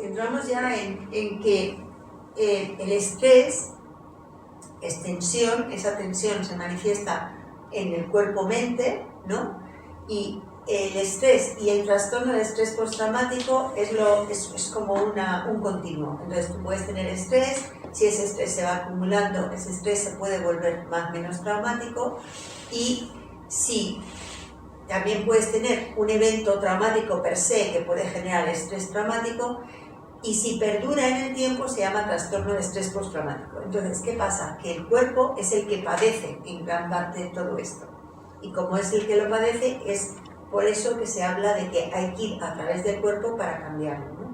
entramos ya en que el estrés es tensión, esa tensión se manifiesta en el cuerpo-mente, ¿no? Y el estrés y el trastorno de estrés postraumático es como un continuo. Entonces tú puedes tener estrés, si ese estrés se va acumulando, ese estrés se puede volver más o menos traumático, y si también puedes tener un evento traumático per se que puede generar estrés traumático, y si perdura en el tiempo se llama trastorno de estrés postraumático. Entonces, ¿qué pasa? Que el cuerpo es el que padece en gran parte de todo esto. Y como es el que lo padece, es por eso que se habla de que hay que ir a través del cuerpo para cambiarlo, ¿no?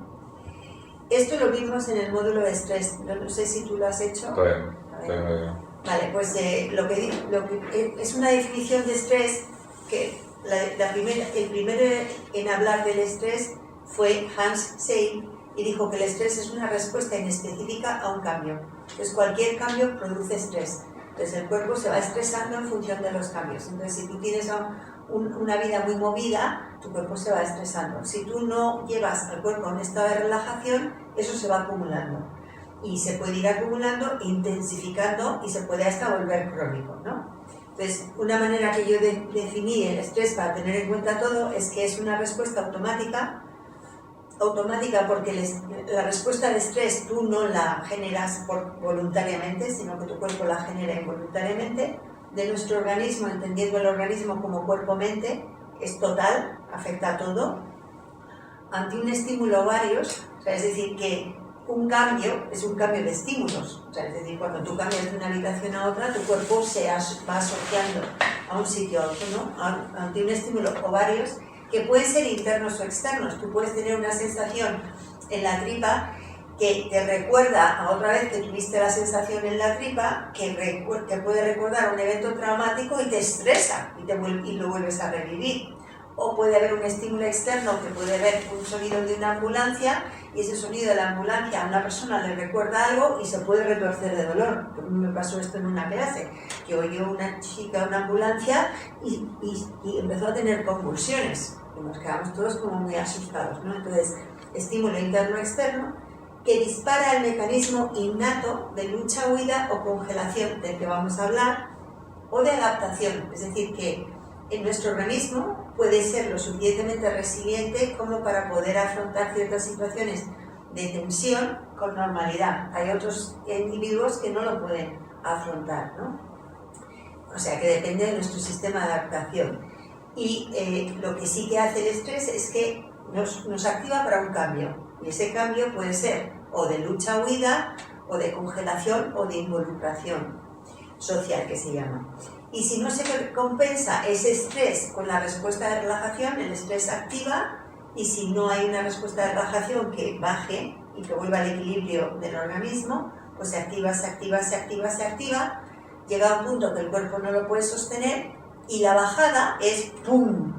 Esto lo vimos en el módulo de estrés. No sé si tú lo has hecho. Todavía. Vale, pues lo que es una definición de estrés que el primero en hablar del estrés fue Hans Selye, y dijo que el estrés es una respuesta inespecífica a un cambio. Entonces cualquier cambio produce estrés. Entonces el cuerpo se va estresando en función de los cambios. Entonces si tú tienes una vida muy movida, tu cuerpo se va estresando. Si tú no llevas al cuerpo a un estado de relajación, eso se va acumulando. Y se puede ir acumulando, intensificando, y se puede hasta volver crónico, ¿no? Entonces, una manera que yo definí el estrés para tener en cuenta todo es que es una respuesta automática porque la respuesta al estrés tú no la generas voluntariamente, sino que tu cuerpo la genera involuntariamente. De nuestro organismo, entendiendo el organismo como cuerpo-mente, es total, afecta a todo. Ante un estímulo varios, o sea, es decir, que un cambio es un cambio de estímulos, o sea, es decir, cuando tú cambias de una habitación a otra, tu cuerpo se va asociando a un sitio a otro, ¿no? Ante un estímulo o varios, que pueden ser internos o externos. Tú puedes tener una sensación en la tripa que te recuerda a otra vez que tuviste la sensación en la tripa, que puede recordar un evento traumático y te estresa y lo vuelves a revivir. O puede haber un estímulo externo que puede haber un sonido de una ambulancia, y ese sonido de la ambulancia a una persona le recuerda algo y se puede retorcer de dolor. Me pasó esto en una clase, que oyó una chica una ambulancia y empezó a tener convulsiones. Y nos quedamos todos como muy asustados, ¿no? Entonces, estímulo interno-externo que dispara el mecanismo innato de lucha, huida o congelación del que vamos a hablar, o de adaptación, es decir, que en nuestro organismo puede ser lo suficientemente resiliente como para poder afrontar ciertas situaciones de tensión con normalidad. Hay otros individuos que no lo pueden afrontar, ¿no? O sea, que depende de nuestro sistema de adaptación. Y lo que sí que hace el estrés es que nos activa para un cambio. Y ese cambio puede ser o de lucha-huida, o de congelación, o de involucración social, que se llama. Y si no se compensa ese estrés con la respuesta de relajación, el estrés activa, y si no hay una respuesta de relajación que baje y que vuelva al equilibrio del organismo, pues se activa, llega a un punto que el cuerpo no lo puede sostener, y la bajada es ¡pum!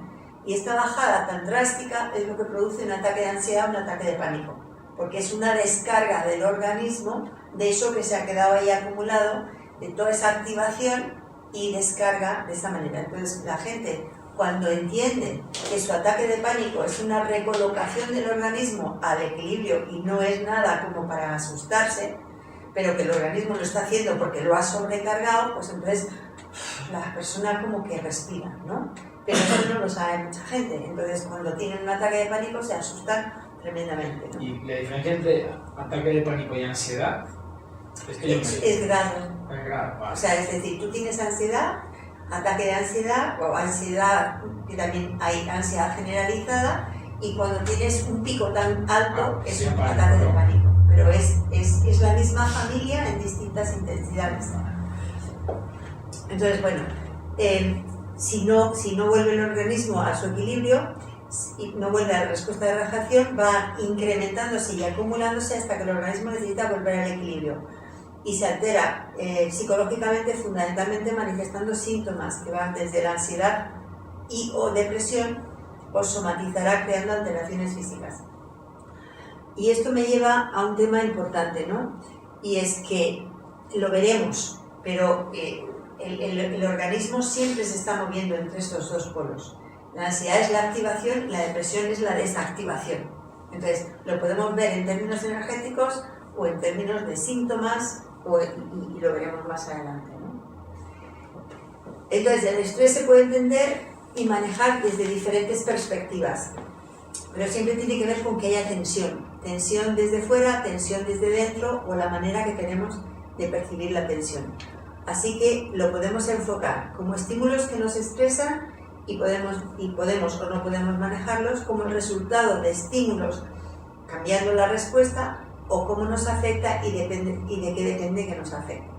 Y esta bajada tan drástica es lo que produce un ataque de ansiedad, un ataque de pánico, porque es una descarga del organismo de eso que se ha quedado ahí acumulado, de toda esa activación, y descarga de esa manera. Entonces la gente, cuando entiende que su ataque de pánico es una recolocación del organismo al equilibrio y no es nada como para asustarse, pero que el organismo lo está haciendo porque lo ha sobrecargado, pues entonces la persona como que respira, ¿no? Pero eso no lo sabe mucha gente. Entonces cuando tienen un ataque de pánico se asustan tremendamente, ¿no? ¿Y la diferencia entre ataque de pánico y ansiedad? Es grave. Vale. O sea, es decir, tú tienes ansiedad, ataque de ansiedad, o ansiedad, que también hay ansiedad generalizada, y cuando tienes un pico tan alto es un ataque de pánico. Pero es la misma familia en distintas intensidades. Entonces, bueno, si no vuelve el organismo a su equilibrio, y no vuelve a la respuesta de relajación, va incrementándose y acumulándose hasta que el organismo necesita volver al equilibrio. Y se altera psicológicamente, fundamentalmente manifestando síntomas que van desde la ansiedad y o depresión, o somatizará creando alteraciones físicas. Y esto me lleva a un tema importante, ¿no? Y es que lo veremos, pero el organismo siempre se está moviendo entre estos dos polos. La ansiedad es la activación y la depresión es la desactivación. Entonces, lo podemos ver en términos energéticos o en términos de síntomas, y lo veremos más adelante, ¿no? Entonces, el estrés se puede entender y manejar desde diferentes perspectivas, pero siempre tiene que ver con que haya tensión. Tensión desde fuera, tensión desde dentro, o la manera que tenemos de percibir la tensión. Así que lo podemos enfocar como estímulos que nos estresan y podemos o no podemos manejarlos como el resultado de estímulos cambiando la respuesta, o cómo nos afecta y de qué depende que nos afecte.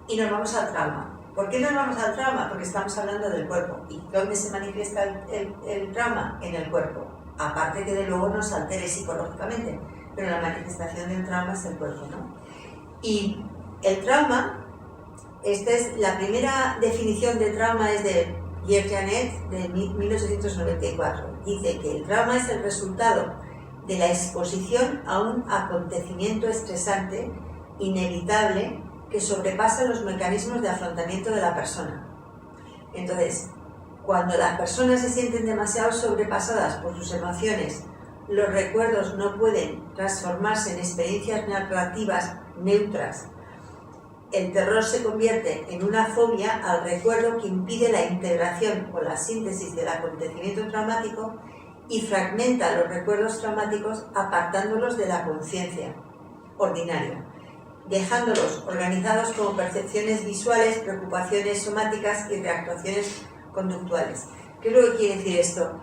Y nos vamos al trauma. ¿Por qué nos vamos al trauma? Porque estamos hablando del cuerpo. ¿Y dónde se manifiesta el trauma? En el cuerpo. Aparte que de luego nos altere psicológicamente, pero la manifestación del trauma es el cuerpo, ¿no? Y el trauma, esta es la primera definición de trauma, es de Pierre Janet, de 1894. Dice que el trauma es el resultado de la exposición a un acontecimiento estresante, inevitable, que sobrepasa los mecanismos de afrontamiento de la persona. Entonces, cuando las personas se sienten demasiado sobrepasadas por sus emociones, los recuerdos no pueden transformarse en experiencias narrativas neutras. El terror se convierte en una fobia al recuerdo que impide la integración o la síntesis del acontecimiento traumático y fragmenta los recuerdos traumáticos apartándolos de la conciencia ordinaria, dejándolos organizados como percepciones visuales, preocupaciones somáticas y reactuaciones conductuales. ¿Qué es lo que quiere decir esto?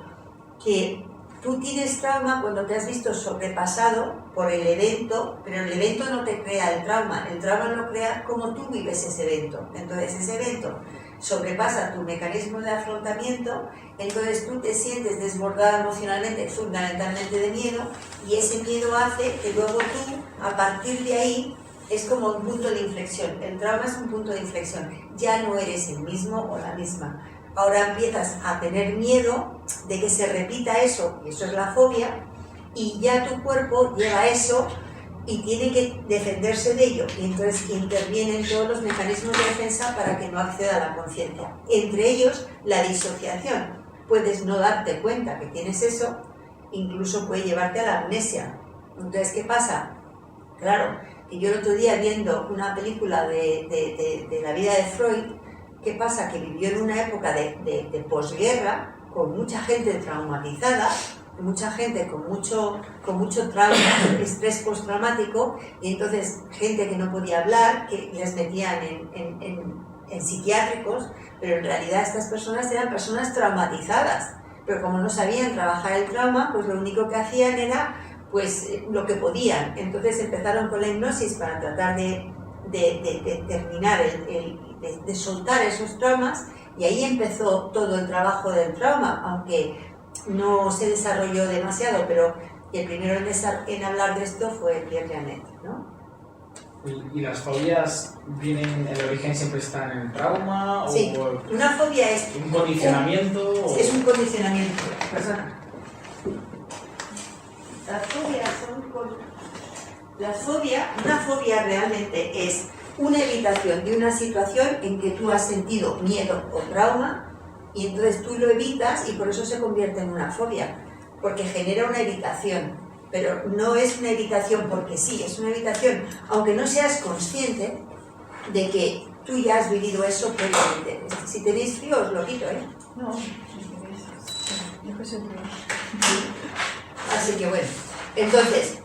Que tú tienes trauma cuando te has visto sobrepasado por el evento, pero el evento no te crea el trauma lo crea como tú vives ese evento. Entonces ese evento sobrepasa tu mecanismo de afrontamiento, entonces tú te sientes desbordada emocionalmente, fundamentalmente de miedo, y ese miedo hace que luego tú, a partir de ahí, es como un punto de inflexión. El trauma es un punto de inflexión. Ya no eres el mismo o la misma. Ahora empiezas a tener miedo de que se repita eso, y eso es la fobia, y ya tu cuerpo lleva eso y tiene que defenderse de ello, y entonces intervienen todos los mecanismos de defensa para que no acceda a la conciencia. Entre ellos, la disociación. Puedes no darte cuenta que tienes eso, incluso puede llevarte a la amnesia. Entonces, ¿qué pasa? Claro, que yo el otro día viendo una película de la vida de Freud, ¿qué pasa? Que vivió en una época de posguerra, con mucha gente traumatizada, mucha gente con mucho trauma, estrés postraumático, y entonces gente que no podía hablar, que les metían en psiquiátricos, pero en realidad estas personas eran personas traumatizadas, pero como no sabían trabajar el trauma, pues lo único que hacían era pues lo que podían. Entonces empezaron con la hipnosis para tratar de terminar, de soltar esos traumas, y ahí empezó todo el trabajo del trauma, aunque no se desarrolló demasiado, pero el primero en hablar de esto fue Pierre Janet, ¿no? ¿Y las fobias vienen, el origen siempre está en el trauma? Sí, o por una fobia es un condicionamiento. Es un condicionamiento, persona. Una fobia realmente es una evitación de una situación en que tú has sentido miedo o trauma, y entonces tú lo evitas y por eso se convierte en una fobia, porque genera una evitación, pero no es una evitación porque sí, es una evitación, aunque no seas consciente de que tú ya has vivido eso previamente. Si tenéis frío os lo quito, ¿eh? No, yo que soy frío. Así que bueno, entonces,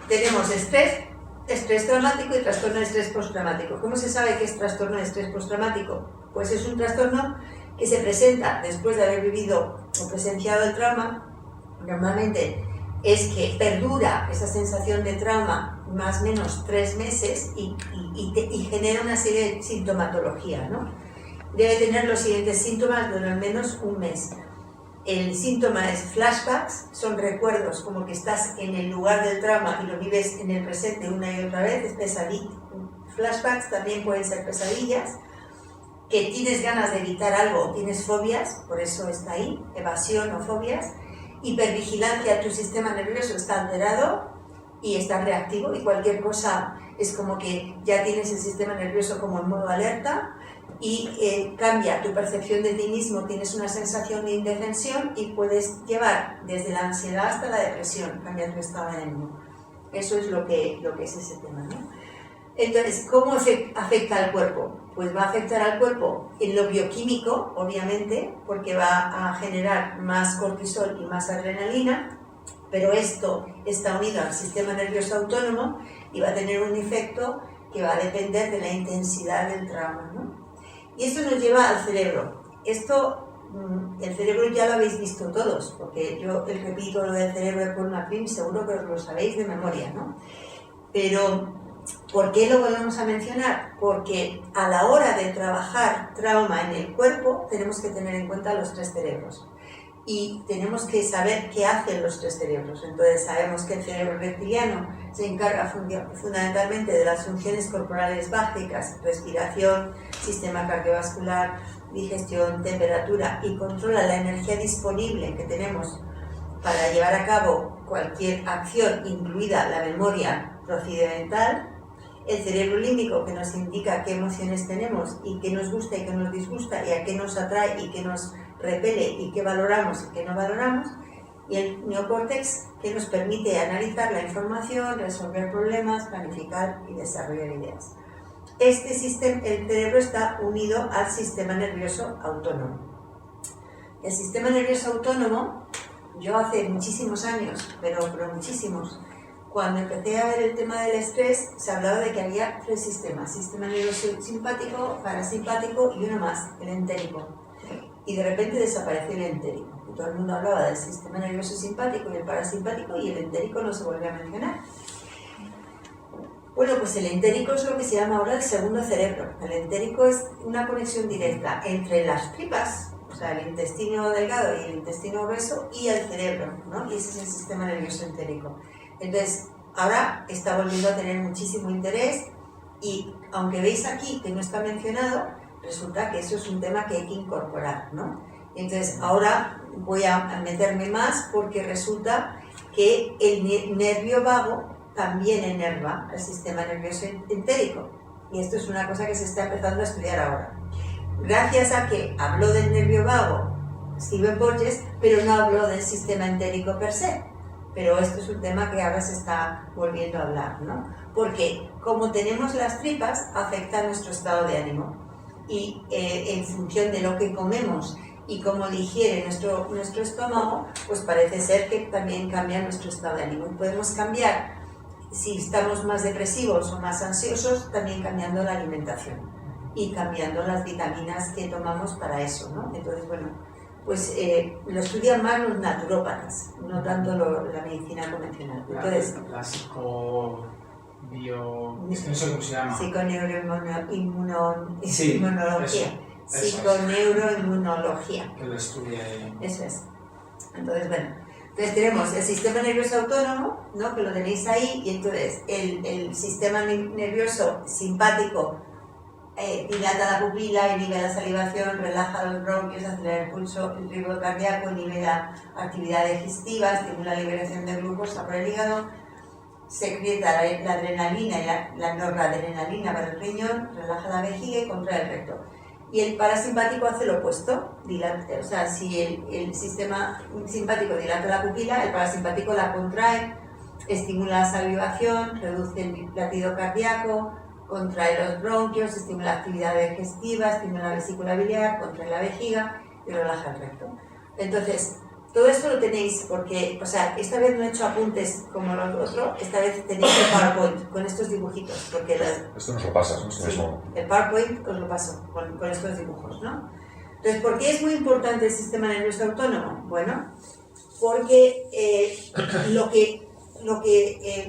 tenemos estrés traumático y trastorno de estrés postraumático. ¿Cómo se sabe que es trastorno de estrés postraumático? Pues es un trastorno que se presenta después de haber vivido o presenciado el trauma. Normalmente es que perdura esa sensación de trauma más o menos 3 meses y genera una serie de sintomatología, ¿no? Debe tener los siguientes síntomas durante al menos un mes. El síntoma es flashbacks, son recuerdos como que estás en el lugar del trauma y lo vives en el presente una y otra vez, es pesadilla. Flashbacks también pueden ser pesadillas, que tienes ganas de evitar algo, tienes fobias, por eso está ahí, evasión o fobias. Hipervigilancia, tu sistema nervioso está alterado y está reactivo, y cualquier cosa es como que ya tienes el sistema nervioso como en modo alerta. y cambia tu percepción de ti mismo, tienes una sensación de indefensión y puedes llevar desde la ansiedad hasta la depresión, cambia tu estado de ánimo. Eso es lo que es ese tema, ¿no? Entonces, ¿cómo afecta al cuerpo? Pues va a afectar al cuerpo en lo bioquímico, obviamente, porque va a generar más cortisol y más adrenalina, pero esto está unido al sistema nervioso autónomo y va a tener un efecto que va a depender de la intensidad del trauma, ¿no? Y esto nos lleva al cerebro. Esto, el cerebro ya lo habéis visto todos, porque yo repito lo del cerebro de Paul MacLean, seguro que os lo sabéis de memoria, ¿no? Pero, ¿por qué lo volvemos a mencionar? Porque a la hora de trabajar trauma en el cuerpo, tenemos que tener en cuenta los 3 cerebros. Y tenemos que saber qué hacen los 3 cerebros. Entonces sabemos que el cerebro reptiliano se encarga fundamentalmente de las funciones corporales básicas, respiración, sistema cardiovascular, digestión, temperatura, y controla la energía disponible que tenemos para llevar a cabo cualquier acción, incluida la memoria procedimental. El cerebro límbico, que nos indica qué emociones tenemos y qué nos gusta y qué nos disgusta y a qué nos atrae y qué nos repele y qué valoramos y qué no valoramos, y el neocórtex, que nos permite analizar la información, resolver problemas, planificar y desarrollar ideas. Este sistema, el cerebro está unido al sistema nervioso autónomo. El sistema nervioso autónomo, yo hace muchísimos años, pero muchísimos, cuando empecé a ver el tema del estrés, se hablaba de que había 3 sistemas: sistema nervioso simpático, parasimpático y uno más, el entérico. Y de repente desapareció el entérico. Y todo el mundo hablaba del sistema nervioso simpático y el parasimpático, y el entérico no se volvió a mencionar. Bueno, pues el entérico es lo que se llama ahora el segundo cerebro. El entérico es una conexión directa entre las tripas, o sea, el intestino delgado y el intestino grueso, y el cerebro, ¿no? Y ese es el sistema nervioso entérico. Entonces, ahora está volviendo a tener muchísimo interés, y aunque veis aquí que no está mencionado, resulta que eso es un tema que hay que incorporar, ¿no? Entonces, ahora voy a meterme más, porque resulta que el nervio vago también enerva el sistema nervioso entérico. Y esto es una cosa que se está empezando a estudiar ahora. Gracias a que habló del nervio vago Stephen Porges, pero no habló del sistema entérico per se. Pero esto es un tema que ahora se está volviendo a hablar, ¿no? Porque como tenemos las tripas, afecta nuestro estado de ánimo. Y en función de lo que comemos y cómo digiere nuestro estómago, pues parece ser que también cambia nuestro estado de ánimo. Y podemos cambiar, si estamos más depresivos o más ansiosos, también cambiando la alimentación y cambiando las vitaminas que tomamos para eso, ¿no? Entonces, bueno, pues lo estudian más los naturópatas, no tanto la medicina convencional. Entonces, la es que no sé cómo se llama. Psiconeuroinmunología. Psiconeuroinmunología. Que lo estudia ahí. Eso es. Entonces, bueno, entonces tenemos el sistema nervioso autónomo, ¿no? Que lo tenéis ahí, y entonces el sistema nervioso simpático dilata la pupila, inhibe la salivación, relaja los bronquios, acelera el pulso, el ritmo cardíaco, inhibe la actividad digestiva, estimula la liberación de glucosa por el hígado, secreta la adrenalina y la noradrenalina para el riñón, relaja la vejiga y contrae el recto. Y el parasimpático hace lo opuesto, o sea, si el sistema simpático dilata la pupila, el parasimpático la contrae, estimula la salivación, reduce el latido cardíaco, contrae los bronquios, estimula la actividad digestiva, estimula la vesícula biliar, contrae la vejiga y relaja el recto. Entonces, todo esto lo tenéis porque, o sea, esta vez no he hecho apuntes como los otros, esta vez tenéis el PowerPoint con estos dibujitos. Porque esto nos lo pasas, ¿no? Sí, el PowerPoint os lo paso con estos dibujos, ¿no? Entonces, ¿por qué es muy importante el sistema nervioso autónomo? Bueno, porque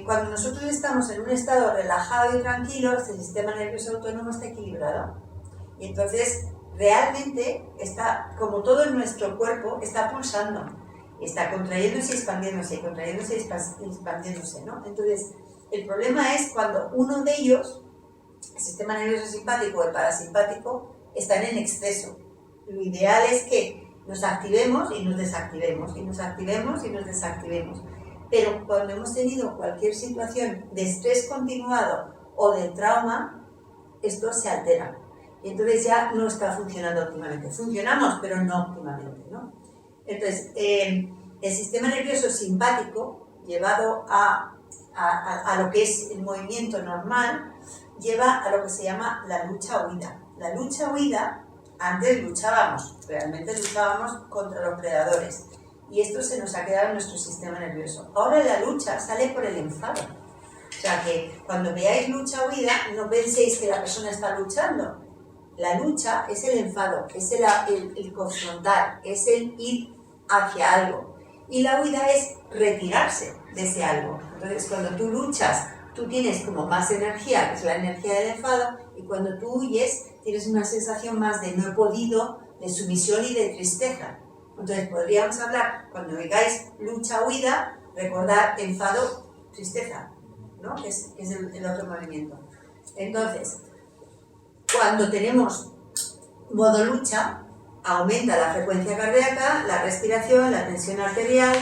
cuando nosotros estamos en un estado relajado y tranquilo, el sistema nervioso autónomo está equilibrado. Y entonces, realmente está, como todo en nuestro cuerpo, está pulsando, está contrayéndose y expandiéndose, contrayéndose y expandiéndose, ¿no? Entonces, el problema es cuando uno de ellos, el sistema nervioso simpático o el parasimpático, están en exceso. Lo ideal es que nos activemos y nos desactivemos, y nos activemos y nos desactivemos. Pero cuando hemos tenido cualquier situación de estrés continuado o de trauma, esto se altera. Y entonces ya no está funcionando óptimamente. Funcionamos, pero no óptimamente, ¿no? Entonces, el sistema nervioso simpático, llevado a lo que es el movimiento normal, lleva a lo que se llama la lucha-huida. La lucha-huida, antes realmente luchábamos contra los predadores. Y esto se nos ha quedado en nuestro sistema nervioso. Ahora la lucha sale por el enfado. O sea que cuando veáis lucha-huida, no penséis que la persona está luchando. La lucha es el enfado, es el confrontar, es el ir hacia algo. Y la huida es retirarse de ese algo. Entonces, cuando tú luchas, tú tienes como más energía, que es la energía del enfado, y cuando tú huyes, tienes una sensación más de no he podido, de sumisión y de tristeza. Entonces, podríamos hablar, cuando digáis lucha-huida, recordar enfado, tristeza, ¿no? Que es el otro movimiento. Entonces, cuando tenemos modo lucha, aumenta la frecuencia cardíaca, la respiración, la tensión arterial,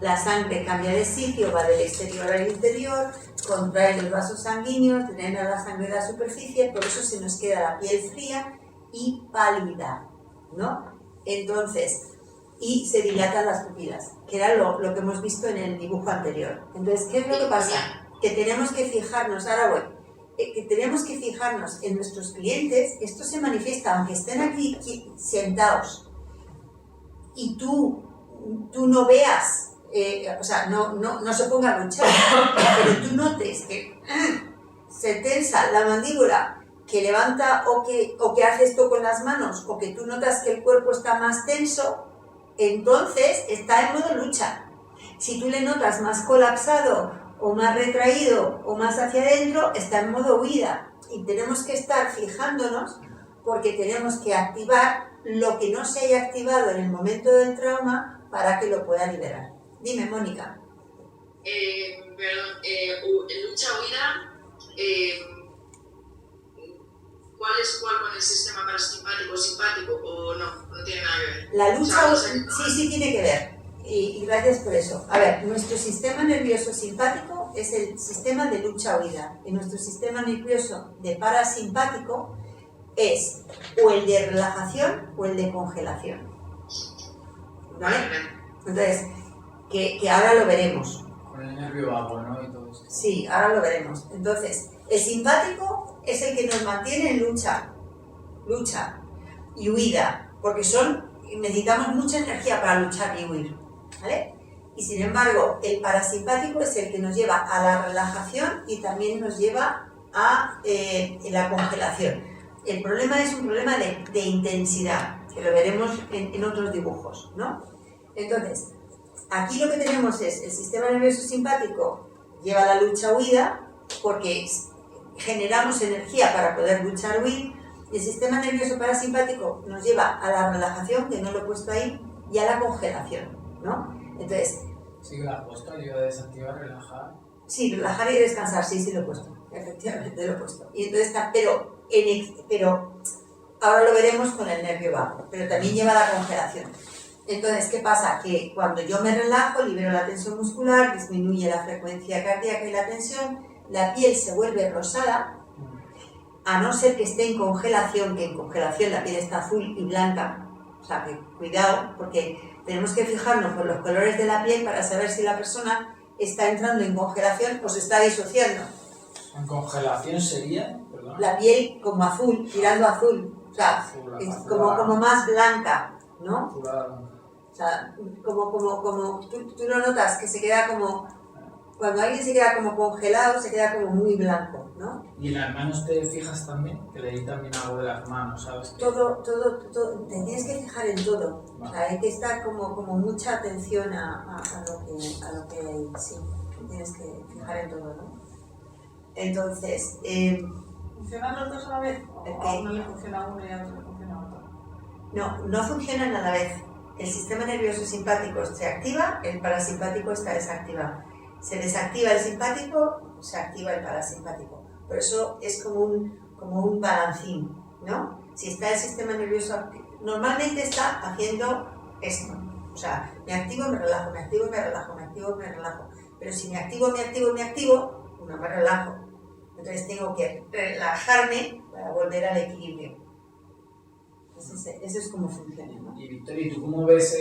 la sangre cambia de sitio, va del exterior al interior, contrae los vasos sanguíneos, drena la sangre de la superficie, por eso se nos queda la piel fría y pálida, ¿no? Entonces, y se dilatan las pupilas, que era lo que hemos visto en el dibujo anterior. Entonces, ¿qué es lo que pasa? Que tenemos que fijarnos, ahora voy, que tenemos que fijarnos en nuestros clientes. Esto se manifiesta, aunque estén aquí sentados y tú no veas, o sea, no se ponga a luchar, pero tú notes que se tensa la mandíbula, que levanta o que hace esto con las manos, o que tú notas que el cuerpo está más tenso, entonces está en modo lucha. Si tú le notas más colapsado o más retraído o más hacia adentro, está en modo huida. Y tenemos que estar fijándonos porque tenemos que activar lo que no se haya activado en el momento del trauma para que lo pueda liberar. Dime, Mónica. En lucha-huida, ¿cuál es cuál con el sistema parasimpático o simpático o no? No tiene nada que ver. La lucha, sí tiene que ver. Y gracias por eso. A ver, nuestro sistema nervioso simpático es el sistema de lucha-huida. Y nuestro sistema nervioso de parasimpático es o el de relajación o el de congelación. ¿Vale? Entonces, que ahora lo veremos. Con el nervio vago, ¿no? Y todo esto. Sí, ahora lo veremos. Entonces, el simpático es el que nos mantiene en lucha y huida, porque necesitamos mucha energía para luchar y huir, ¿vale? Y sin embargo, el parasimpático es el que nos lleva a la relajación y también nos lleva a la congelación. El problema es un problema de intensidad, que lo veremos en otros dibujos, ¿no? Entonces, aquí lo que tenemos es el sistema nervioso simpático lleva la lucha-huida porque generamos energía para poder luchar-huir, y el sistema nervioso parasimpático nos lleva a la relajación, que no lo he puesto ahí, y a la congelación, ¿no? Entonces... Sí, lo has puesto, yo a desactivar, relajar. Sí, relajar y descansar, sí lo he puesto, efectivamente lo he puesto. Y entonces pero ahora lo veremos con el nervio vago, pero también lleva a la congelación. Entonces, ¿qué pasa? Que cuando yo me relajo, libero la tensión muscular, disminuye la frecuencia cardíaca y la tensión, la piel se vuelve rosada, a no ser que esté en congelación, que en congelación la piel está azul y blanca. O sea, que cuidado, porque tenemos que fijarnos por los colores de la piel para saber si la persona está entrando en congelación o se está disociando. ¿En congelación sería? Perdón. La piel como azul, tirando azul. O sea, es como más blanca, ¿no? O sea, como tú lo notas, que se queda como... Cuando alguien se queda como congelado, se queda como muy blanco, ¿no? ¿Y en las manos te fijas también? Que leí también algo de las manos, ¿sabes? Todo, te tienes que fijar en todo. Vale. O sea, hay que estar como mucha atención a lo que sí, tienes que fijar en todo, ¿no? Entonces... ¿Funcionan los dos a la vez? ¿O a uno le funciona uno y a otro le funciona otro? No funcionan a la vez. El sistema nervioso simpático se activa, el parasimpático está desactivado. Se desactiva el simpático, se activa el parasimpático. Por eso es como un balancín, ¿no? Si está el sistema nervioso activo, normalmente está haciendo esto. O sea, me activo, me relajo, me activo, me relajo, me activo, me relajo. Pero si me activo, no me relajo. Entonces tengo que relajarme para volver al equilibrio, Eso es como funciona, ¿no? Y Victoria, ¿y tú cómo ves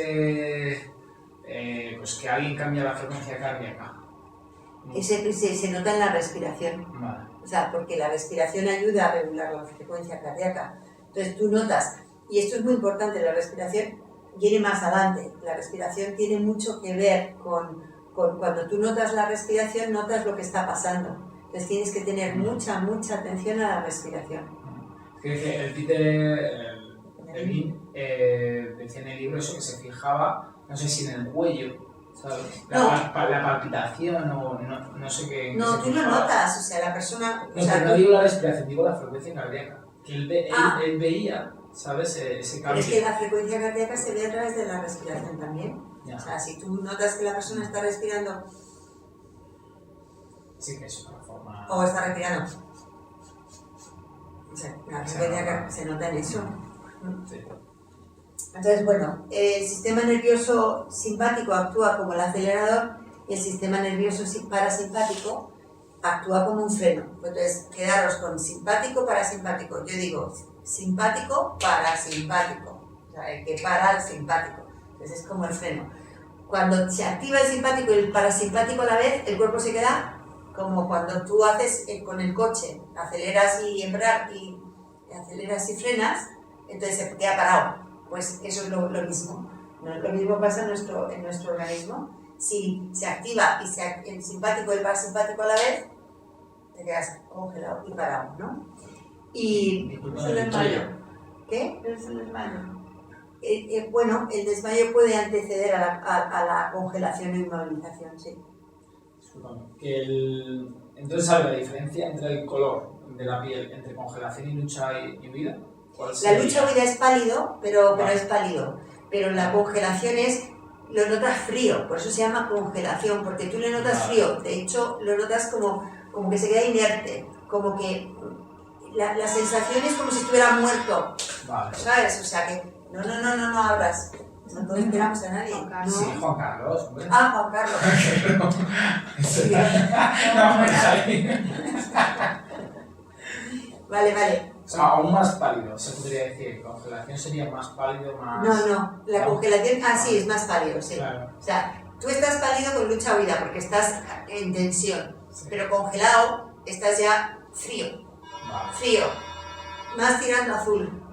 pues que alguien cambia la frecuencia cardíaca? Se nota en la respiración. Vale. O sea, porque la respiración ayuda a regular la frecuencia cardíaca. Entonces tú notas, y esto es muy importante, la respiración viene más adelante. La respiración tiene mucho que ver con cuando tú notas la respiración, notas lo que está pasando. Entonces tienes que tener mucha atención a la respiración. Es que dice, el Peter Levine decía en el libro eso, que se fijaba, no sé si en el cuello, ¿sabes? La palpitación o no sé qué. No, tú lo notas, o sea, la persona... No, o sea, pero no digo la respiración, digo la frecuencia cardíaca. Que él veía, ¿sabes? Ese pero cambio. es que la frecuencia cardíaca se ve a través de la respiración también. Ya. O sea, si tú notas que la persona está respirando Sí, que es una forma. o está respirando, o sea, la frecuencia cardíaca se nota en eso. Sí. Entonces, bueno, el sistema nervioso simpático actúa como el acelerador y el sistema nervioso parasimpático actúa como un freno. Entonces, quedaros con simpático, parasimpático. Yo digo simpático, parasimpático. O sea, el que para al simpático. Entonces, es como el freno. Cuando se activa el simpático y el parasimpático a la vez, el cuerpo se queda como cuando tú haces con el coche, aceleras y aceleras y frenas, entonces se queda parado. Pues eso es lo mismo. Lo mismo pasa en nuestro organismo. Si se activa el simpático y el parasimpático a la vez, te quedas congelado y parado, ¿no? Y Es el desmayo. ¿qué? Es el desmayo. Bueno, el desmayo puede anteceder a la congelación e inmovilización, sí. Discúlpame. Entonces, ¿sabes la diferencia entre el color de la piel entre congelación y lucha y huida? La lucha huida es pálido, pero es pálido. Pero la congelación lo notas frío, por eso se llama congelación, porque tú le notas frío. De hecho, lo notas como que se queda inerte, como que la sensación es como si estuviera muerto. Vale. ¿Sabes? O sea que no abras. No esperamos a nadie. Juan Sí, Juan Carlos, hombre. Juan Carlos. Sí. No, pues ahí. Vale. O sea, aún más pálido, se podría decir. Congelación sería más pálido, más. No, la congelación, sí, es más pálido, sí. Claro. O sea, tú estás pálido con lucha-huida porque estás en tensión, Sí. pero congelado estás ya frío, Vale. más tirando azul.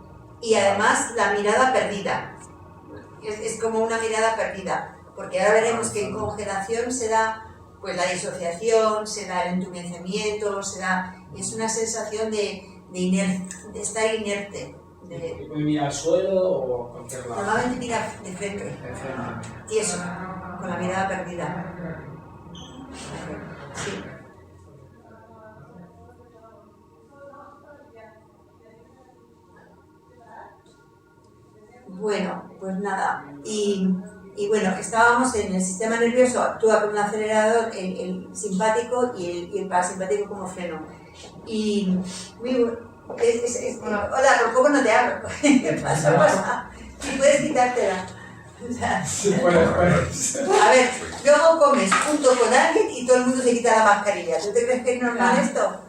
Y además la mirada perdida, es como una mirada perdida, porque ahora veremos que en congelación se da pues la disociación, se da el entumecimiento, es una sensación de estar inerte. ¿Y puede mirar al suelo o a cualquier lado? Normalmente mira de frente, De frente. tieso, con la mirada perdida. Sí. Bueno, pues nada. Y bueno, estábamos en el sistema nervioso, actúa como un acelerador, el simpático y el parasimpático como freno. Y hola, por poco no te hablo. ¿Qué pasa? Si puedes quitártela. O sea, Sí, puedes. a ver, luego comes junto con alguien y todo el mundo se quita la mascarilla. ¿Tú te crees que es normal esto?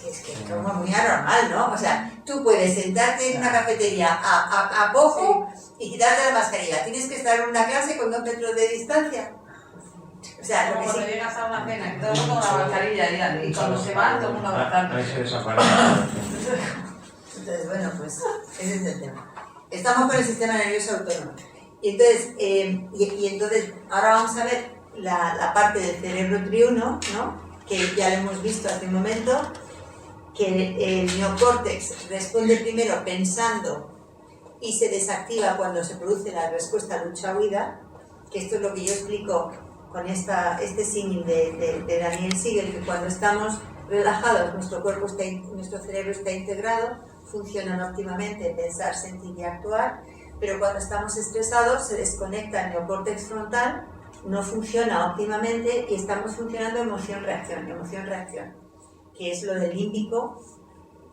Es que es como muy anormal, ¿no? O sea, tú puedes sentarte en una cafetería a poco y quitarte la mascarilla. Tienes que estar en una clase con 2 metros de distancia. O sea, lo que Como sí. cuando llegas a una cena y todo el mundo con la mascarilla y cuando se va todo el mundo abrazando. Ahí se desaparece. Entonces, bueno, pues ese es el tema. Estamos con el sistema nervioso autónomo. Y entonces, ahora vamos a ver la parte del cerebro triuno, ¿no? Que ya lo hemos visto hace un momento, que el neocórtex responde primero pensando y se desactiva cuando se produce la respuesta lucha-huida, que esto es lo que yo explico con este símil de Daniel Siegel, que cuando estamos relajados nuestro cerebro está integrado, funcionan óptimamente pensar, sentir y actuar, pero cuando estamos estresados se desconecta el neocórtex frontal, no funciona óptimamente y estamos funcionando emoción-reacción, que es lo del límbico,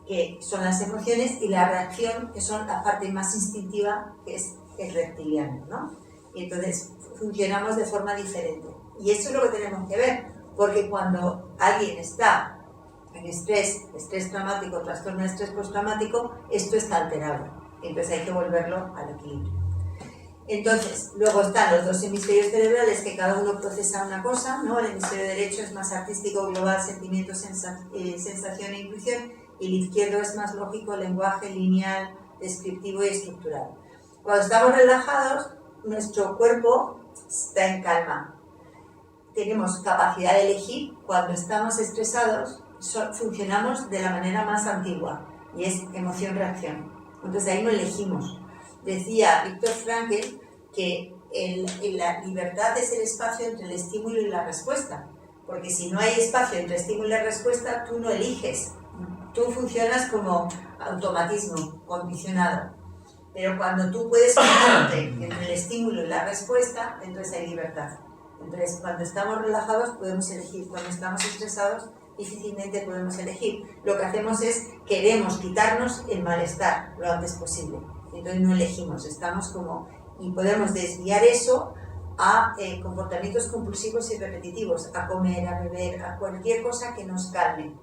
que son las emociones, y la reacción, que son la parte más instintiva, que es el reptiliano, ¿no? Y entonces funcionamos de forma diferente. Y eso es lo que tenemos que ver, porque cuando alguien está en estrés traumático, trastorno de estrés postraumático, esto está alterado. Entonces hay que volverlo al equilibrio. Entonces, luego están los dos hemisferios cerebrales que cada uno procesa una cosa, ¿no? El hemisferio derecho es más artístico, global, sentimiento, sensación e intuición, y el izquierdo es más lógico, lenguaje, lineal, descriptivo y estructural. Cuando estamos relajados, nuestro cuerpo está en calma. Tenemos capacidad de elegir. Cuando estamos estresados, funcionamos de la manera más antigua, y es emoción-reacción. Entonces ahí no elegimos. Decía Viktor Frankl que la libertad es el espacio entre el estímulo y la respuesta, porque si no hay espacio entre el estímulo y la respuesta, tú no eliges, tú funcionas como automatismo condicionado, pero cuando tú puedes ponerte entre el estímulo y la respuesta, entonces hay libertad. Entonces cuando estamos relajados podemos elegir, cuando estamos estresados difícilmente podemos elegir. Lo que hacemos es queremos quitarnos el malestar lo antes posible. Entonces no elegimos, estamos como... Y podemos desviar eso a comportamientos compulsivos y repetitivos, a comer, a beber, a cualquier cosa que nos calme.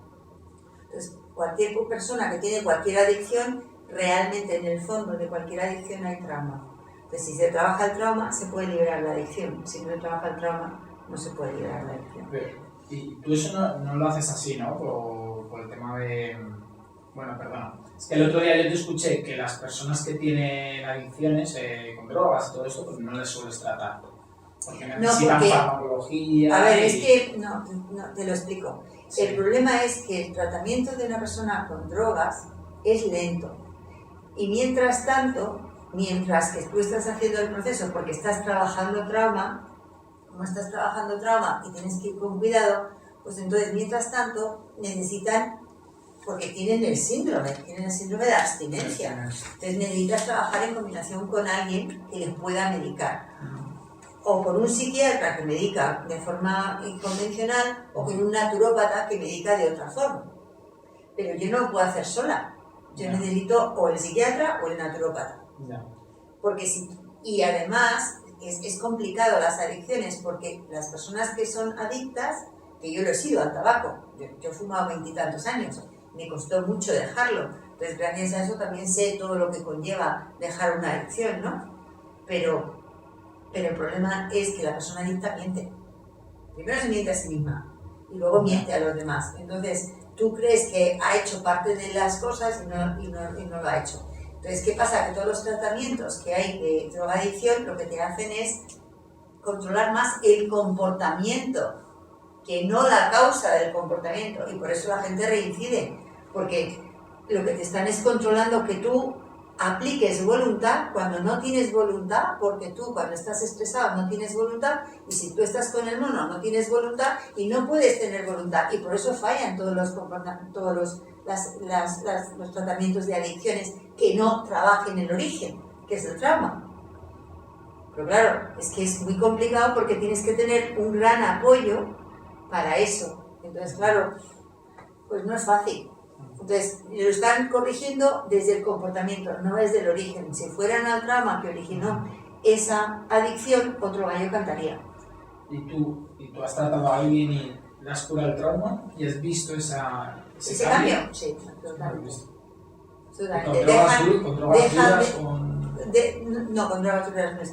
Entonces, cualquier persona que tiene cualquier adicción, realmente en el fondo de cualquier adicción hay trauma. Entonces, si se trabaja el trauma, se puede liberar la adicción. Si no se trabaja el trauma, no se puede liberar la adicción. Y tú eso no lo haces así, ¿no? Por el tema de... Bueno, perdona. Es que el otro día yo te escuché que las personas que tienen adicciones con drogas y todo esto, pues no les sueles tratar. Porque necesitan farmacología. A ver, es que... No, te lo explico. Sí. El problema es que el tratamiento de una persona con drogas es lento. Y mientras tanto, mientras que tú estás haciendo el proceso porque estás trabajando trauma, como estás trabajando trauma y tienes que ir con cuidado, pues entonces mientras tanto necesitan, porque tienen el síndrome de abstinencia, entonces necesitas trabajar en combinación con alguien que les pueda medicar, o con un psiquiatra que medica de forma convencional, o con un naturópata que medica de otra forma. Pero yo no lo puedo hacer sola, yo necesito o el psiquiatra o el naturópata. Porque y además es complicado las adicciones, porque las personas que son adictas, que yo lo he sido al tabaco, yo he fumado 20 y tantos años, me costó mucho dejarlo, entonces gracias a eso también sé todo lo que conlleva dejar una adicción, ¿no? Pero el problema es que la persona adicta miente. Primero se miente a sí misma y luego miente a los demás. Entonces tú crees que ha hecho parte de las cosas y no lo ha hecho. Entonces, ¿qué pasa? Que todos los tratamientos que hay de drogadicción lo que te hacen es controlar más el comportamiento que no la causa del comportamiento, y por eso la gente reincide, porque lo que te están es controlando que tú apliques voluntad cuando no tienes voluntad, porque tú cuando estás estresado no tienes voluntad, y si tú estás con el mono no tienes voluntad y no puedes tener voluntad, y por eso fallan todos los tratamientos de adicciones que no trabajen el origen, que es el trauma. Pero claro, es que es muy complicado porque tienes que tener un gran apoyo para eso. Entonces, claro, pues no es fácil. Entonces, lo están corrigiendo desde el comportamiento, no desde el origen. Si fueran al trauma que originó esa adicción, otro gallo cantaría. ¿Y tú has tratado a alguien y le has curado el trauma y has visto ese cambio? Sí, totalmente. ¿Con drogas duras? No, con drogas duras no he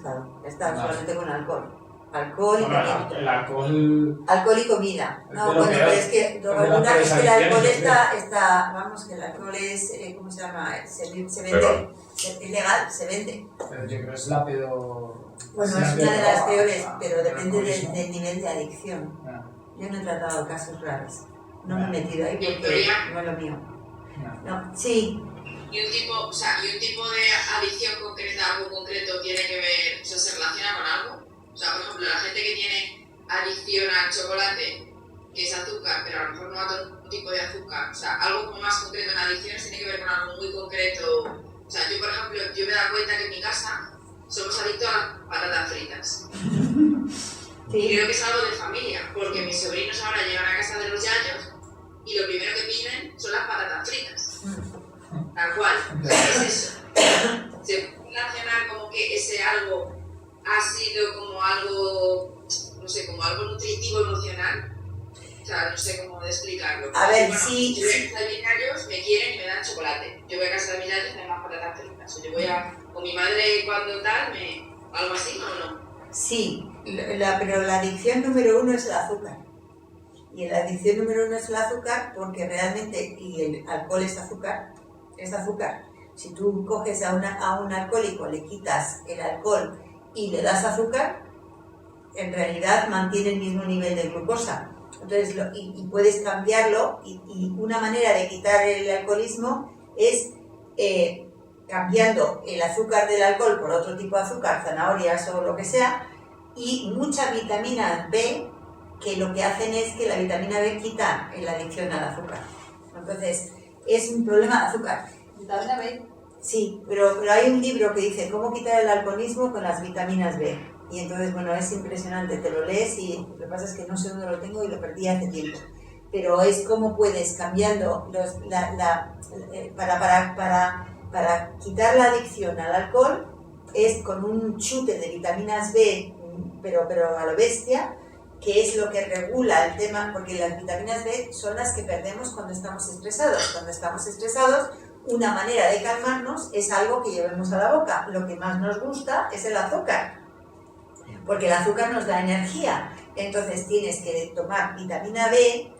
estado solamente con alcohol. Alcohol y comida. El alcohol... Alcohol y comida. No, bueno, pero es que drogas duras, es que el alcohol está, vamos, que el alcohol es, ¿cómo se llama? Se vende, es ilegal, se vende. Pero yo creo que es la peor... Bueno, es una de las peores, pero depende del nivel de adicción. Yo no he tratado casos graves. No me he metido ahí porque no es lo mío. No, sí. ¿Y un tipo de adicción concreta, algo concreto, tiene que ver, o sea, se relaciona con algo? O sea, por ejemplo, la gente que tiene adicción al chocolate, que es azúcar, pero a lo mejor no a todo tipo de azúcar, o sea, algo como más concreto en adicciones tiene que ver con algo muy concreto. O sea, yo, por ejemplo, yo me he dado cuenta que en mi casa somos adictos a las patatas fritas. Sí. Y creo que es algo de familia, porque mis sobrinos ahora llegan a casa de los yayos y lo primero que piden son las patatas fritas. Tal cual. ¿Qué es eso? ¿Se puede relacionar como que ese algo ha sido como algo, no sé, como algo nutritivo emocional? O sea, no sé cómo explicarlo. A ver, bueno, sí. Yo voy a casa de mis gallos, me quieren y me dan chocolate. Yo voy a casa de mis gallos y me dan más patatas fritas. O yo voy con mi madre cuando tal, algo así, ¿o no? Sí, pero la adicción número 1 es el azúcar. Y la adicción número 1 es el azúcar porque realmente, y el alcohol es azúcar. Si tú coges a un alcohólico, le quitas el alcohol y le das azúcar, en realidad mantiene el mismo nivel de glucosa. Entonces, y puedes cambiarlo, y una manera de quitar el alcoholismo es cambiando el azúcar del alcohol por otro tipo de azúcar, zanahorias o lo que sea, y mucha vitamina B, que lo que hacen es que la vitamina B quita la adicción al azúcar. Entonces, es un problema de azúcar. ¿Vitamina B? Sí, pero hay un libro que dice cómo quitar el alcoholismo con las vitaminas B. Y entonces, bueno, es impresionante, te lo lees y lo que pasa es que no sé dónde lo tengo y lo perdí hace tiempo. Pero es cómo puedes cambiando para quitar la adicción al alcohol, es con un chute de vitaminas B, pero a lo bestia, que es lo que regula el tema, porque las vitaminas B son las que perdemos cuando estamos estresados. Cuando estamos estresados, una manera de calmarnos es algo que llevemos a la boca. Lo que más nos gusta es el azúcar, porque el azúcar nos da energía. Entonces tienes que tomar vitamina B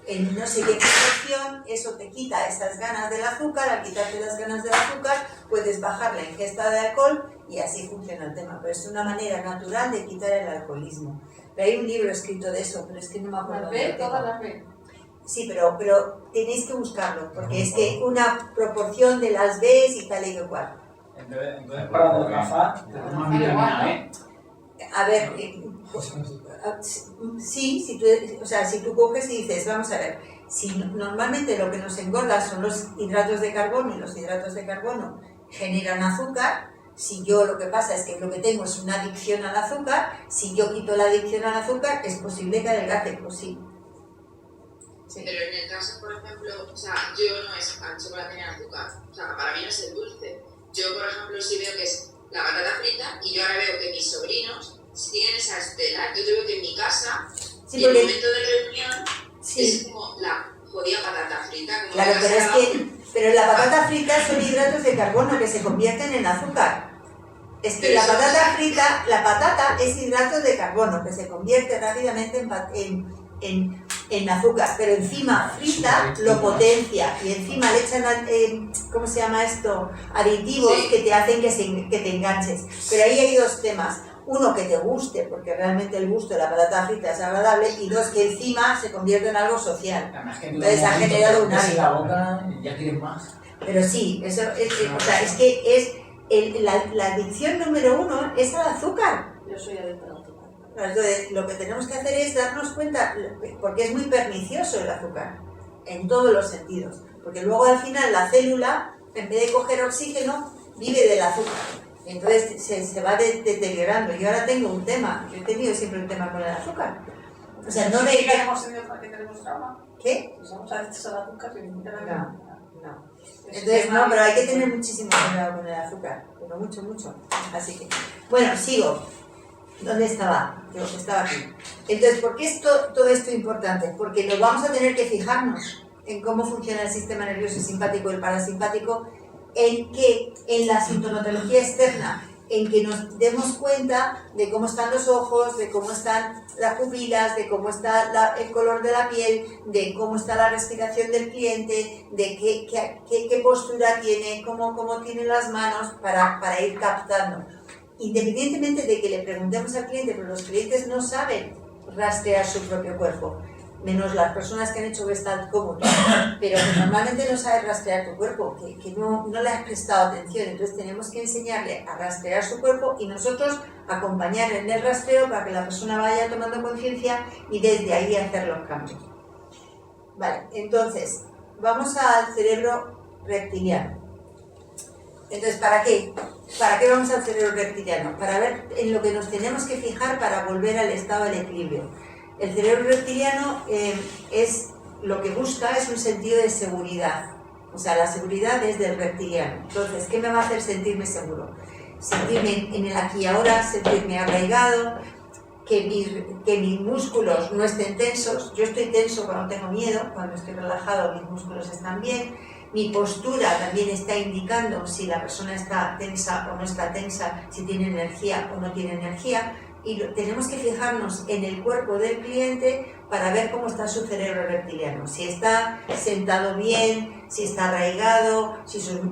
en no sé qué proporción, eso te quita esas ganas del azúcar. Al quitarte las ganas del azúcar, puedes bajar la ingesta de alcohol y así funciona el tema. Pero es una manera natural de quitar el alcoholismo. Pero hay un libro escrito de eso, pero es que no me acuerdo. ¿Las B? ¿Todas las B? Sí, pero tenéis que buscarlo, porque es que una proporción de las B's y tal y cual. Entonces para adelgazar, te tomas vitamina B. A ver, sí, si tú coges y dices, vamos a ver, si normalmente lo que nos engorda son los hidratos de carbono, y los hidratos de carbono generan azúcar. Si yo lo que pasa es que lo que tengo es una adicción al azúcar, si yo quito la adicción al azúcar, es posible que adelgace, pues sí. Sí. Pero en el caso, por ejemplo, o sea, yo no es al chocolate ni azúcar, o sea, para mí no es el dulce. Yo, por ejemplo, sí veo que es la patata frita, y yo ahora veo que mis sobrinos tienen esa estela. Yo veo que en mi casa, Sí, en el momento de reunión, sí, es como la jodida patata frita. Como claro, pero la patata frita son hidratos de carbono que se convierten en azúcar. Es que la patata es hidrato de carbono que se convierte rápidamente en azúcar, pero encima frita lo potencia, y encima le echan, ¿cómo se llama esto? Aditivos, sí, que te hacen que te enganches. Pero ahí hay dos temas. Uno, que te guste, porque realmente el gusto de la patata frita es agradable, y dos, que encima se convierte en algo social. Entonces ha generado un hábito. La boca, ya quieres más. Pero sí, eso es que es la adicción número 1 es al azúcar. Yo soy adicta al azúcar. Entonces, lo que tenemos que hacer es darnos cuenta, porque es muy pernicioso el azúcar, en todos los sentidos. Porque luego al final la célula, en vez de coger oxígeno, vive del azúcar. Entonces se va deteriorando. Yo ahora tengo un tema, yo he tenido siempre un tema con el azúcar. O sea, no que tenemos trauma. ¿Qué? Pues somos adictos al azúcar sin No. Entonces, no, pero hay que tener muchísimo cuidado con el azúcar, pero mucho, mucho. Así que, bueno, sigo. ¿Dónde estaba? Yo estaba aquí. Entonces, ¿por qué es todo esto importante? Porque nos vamos a tener que fijarnos en cómo funciona el sistema nervioso simpático y el parasimpático, en la sintomatología externa, en que nos demos cuenta de cómo están los ojos, de cómo están las pupilas, de cómo está el color de la piel, de cómo está la respiración del cliente, de qué postura tiene, cómo tiene las manos, para ir captando. Independientemente de que le preguntemos al cliente, pero los clientes no saben rastrear su propio cuerpo, menos las personas que han hecho Gestalt como tú, pero que normalmente no saben rastrear tu cuerpo, que no le has prestado atención. Entonces tenemos que enseñarle a rastrear su cuerpo y nosotros acompañarle en el rastreo para que la persona vaya tomando conciencia y desde ahí hacer los cambios. Vale, entonces vamos al cerebro reptiliano. Entonces, ¿para qué? ¿Para qué vamos al cerebro reptiliano? Para ver en lo que nos tenemos que fijar para volver al estado del equilibrio. El cerebro reptiliano es lo que busca, es un sentido de seguridad. O sea, la seguridad es del reptiliano. Entonces, ¿qué me va a hacer sentirme seguro? Sentirme en el aquí y ahora, sentirme arraigado, que mis músculos no estén tensos. Yo estoy tenso cuando tengo miedo, cuando estoy relajado mis músculos están bien. Mi postura también está indicando si la persona está tensa o no está tensa, si tiene energía o no tiene energía. Y tenemos que fijarnos en el cuerpo del cliente para ver cómo está su cerebro reptiliano, si está sentado bien, si está arraigado,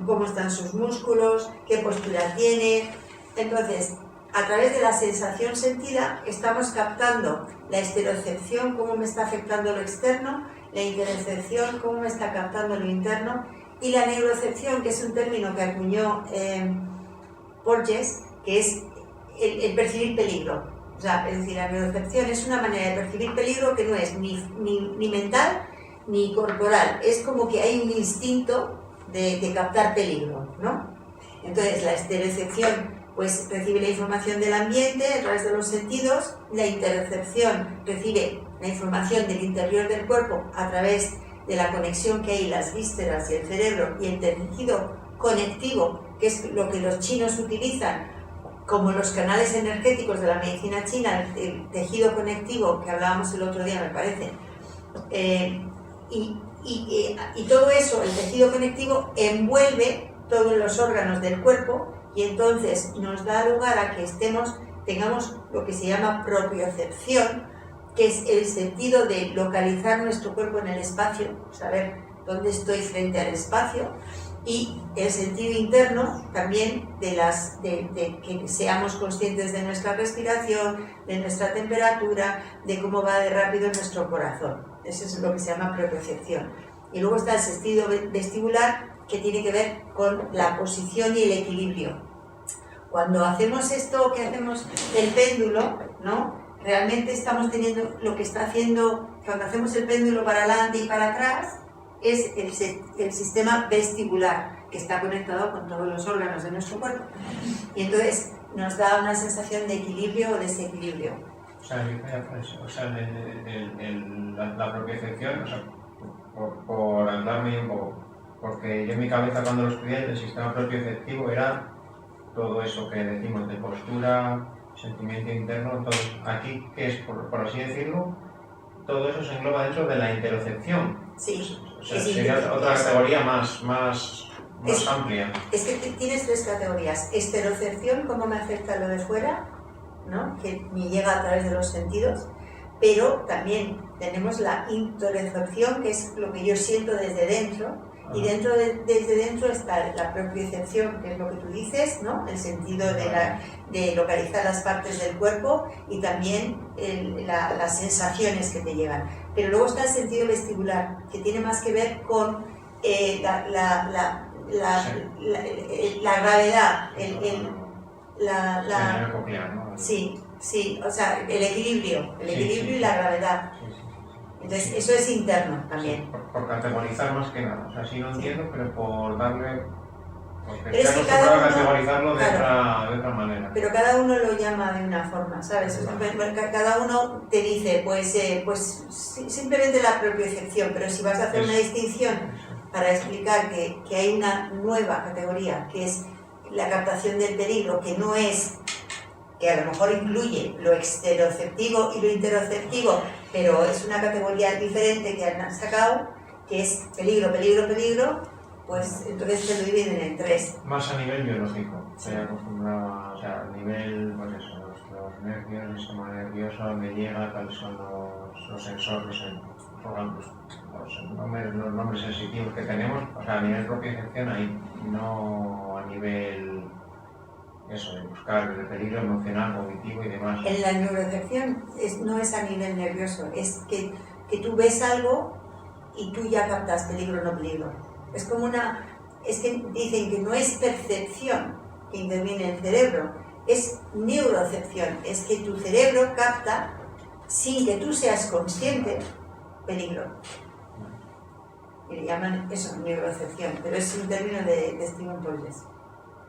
cómo están sus músculos, qué postura tiene. Entonces, a través de la sensación sentida estamos captando la estereocepción, cómo me está afectando lo externo, la interocepción, cómo me está captando lo interno, y la neurocepción, que es un término que acuñó Porges, que es el percibir peligro. O sea, es decir, la neurocepción es una manera de percibir peligro que no es ni mental ni corporal. Es como que hay un instinto de captar peligro, ¿no? Entonces, la estereocepción pues recibe la información del ambiente a través de los sentidos, la interocepción recibe la información del interior del cuerpo a través de la conexión que hay en las vísceras y el cerebro y el tejido conectivo, que es lo que los chinos utilizan como los canales energéticos de la medicina china, el tejido conectivo que hablábamos el otro día, me parece. Y todo eso, el tejido conectivo, envuelve todos los órganos del cuerpo y entonces nos da lugar a que tengamos lo que se llama propiocepción, que es el sentido de localizar nuestro cuerpo en el espacio, saber dónde estoy frente al espacio, y el sentido interno también de que seamos conscientes de nuestra respiración, de nuestra temperatura, de cómo va de rápido nuestro corazón. Eso es lo que se llama propiocepción. Y luego está el sentido vestibular, que tiene que ver con la posición y el equilibrio. Cuando hacemos esto que hacemos del péndulo, ¿no? Realmente estamos teniendo lo que está haciendo, cuando hacemos el péndulo para adelante y para atrás, es el sistema vestibular, que está conectado con todos los órganos de nuestro cuerpo. Y entonces nos da una sensación de equilibrio o desequilibrio. O sea, la propiocepción, o sea, por hablarme un poco, porque yo en mi cabeza cuando lo estudié, el sistema propioceptivo era todo eso que decimos de postura, sentimiento interno, todo aquí, que es, por así decirlo, todo eso se engloba dentro de la interocepción. Sí. O sea, sería otra categoría más amplia. Es que tienes tres categorías. Esterocepción, cómo me afecta lo de fuera, ¿no? Que me llega a través de los sentidos, pero también tenemos la interocepción, que es lo que yo siento desde dentro, y desde dentro está la propiocepción, que es lo que tú dices, ¿no? El sentido de localizar las partes del cuerpo y también las sensaciones que te llegan. Pero luego está el sentido vestibular, que tiene más que ver con la gravedad, Sí, o sea, el equilibrio y la gravedad. Entonces, eso es interno también. Sí, por categorizar más que nada. O sea, sí lo entiendo, pero por darle... Porque es que cada uno, categorizarlo de otra manera. Pero cada uno lo llama de una forma, ¿sabes? O sea, cada uno te dice, pues simplemente la propiocepción, pero si vas a hacer una distinción para explicar que hay una nueva categoría, que es la captación del peligro, que no es... que a lo mejor incluye lo exteroceptivo y lo interoceptivo, pero es una categoría diferente que han sacado, que es peligro, pues entonces se lo dividen en tres. Más a nivel biológico, estoy acostumbrado, o sea, a nivel, pues eso, los nervios, el sistema nervioso, donde llega, cuáles son los sensores, los nombres sensitivos que tenemos, o sea, a nivel propiocepción ahí, no a nivel... eso, de buscar el peligro emocional, cognitivo y demás. En la neurocepción no es a nivel nervioso, es que tú ves algo y tú ya captas peligro o no peligro. Es como es que dicen que no es percepción que interviene en el cerebro, es neurocepción, es que tu cerebro capta, sin que tú seas consciente, peligro. Y le llaman eso, neurocepción, pero es un término de Stephen Porges.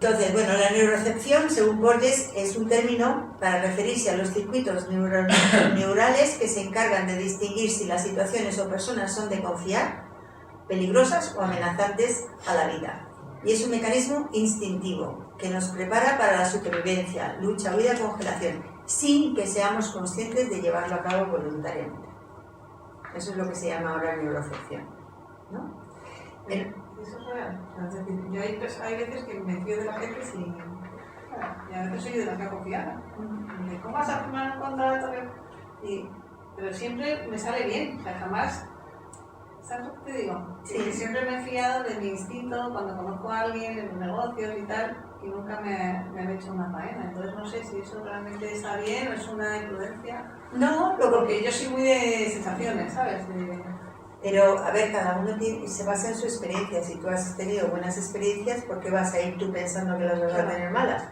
Entonces, bueno, la neurocepción, según Porges, es un término para referirse a los circuitos neurales que se encargan de distinguir si las situaciones o personas son de confiar, peligrosas o amenazantes a la vida. Y es un mecanismo instintivo que nos prepara para la supervivencia, lucha, huida, congelación. sin que seamos conscientes de llevarlo a cabo voluntariamente. Eso es lo que se llama ahora neuroafección, ¿no? Eso es real. Es decir, yo hay veces que me fío de la gente sin... Y a veces soy yo demasiado confiada. ¿Cómo vas a firmar un contrato? Pero siempre me sale bien, o sea, jamás... ¿Sabes lo que te digo? Sí. Que siempre me he fiado de mi instinto cuando conozco a alguien en los negocios y tal, y nunca me han hecho una faena. Entonces no sé si eso realmente está bien o es una imprudencia. No, Porque yo soy muy de sensaciones, ¿sabes? Pero, a ver, cada uno se basa en su experiencia. Si tú has tenido buenas experiencias, ¿por qué vas a ir tú pensando que las vas a tener malas?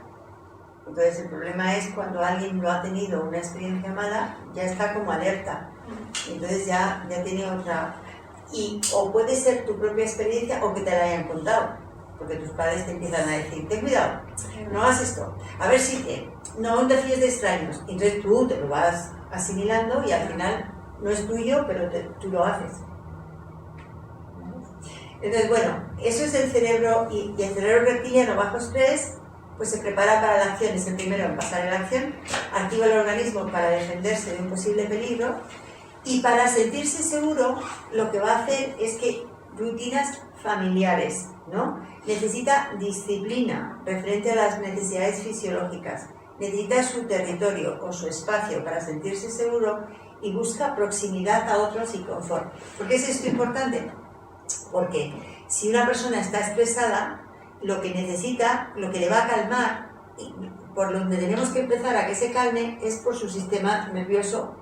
Entonces, el problema es cuando alguien no ha tenido una experiencia mala, ya está como alerta. Entonces ya tiene otra... o puede ser tu propia experiencia o que te la hayan contado. Porque tus padres te empiezan a decir, ten cuidado, no hagas esto. A ver si no te fíes de extraños. Entonces tú te lo vas asimilando y al final no es tuyo, pero tú lo haces. Entonces, bueno, eso es el cerebro y el cerebro reptiliano bajo estrés, pues se prepara para la acción, es el primero en pasar en la acción, activa el organismo para defenderse de un posible peligro y para sentirse seguro lo que va a hacer es que rutinas familiares, ¿no? Necesita disciplina referente a las necesidades fisiológicas, necesita su territorio o su espacio para sentirse seguro y busca proximidad a otros y confort. ¿Por qué es esto importante? Porque si una persona está estresada, lo que necesita, lo que le va a calmar, por donde tenemos que empezar a que se calme, es por su sistema nervioso,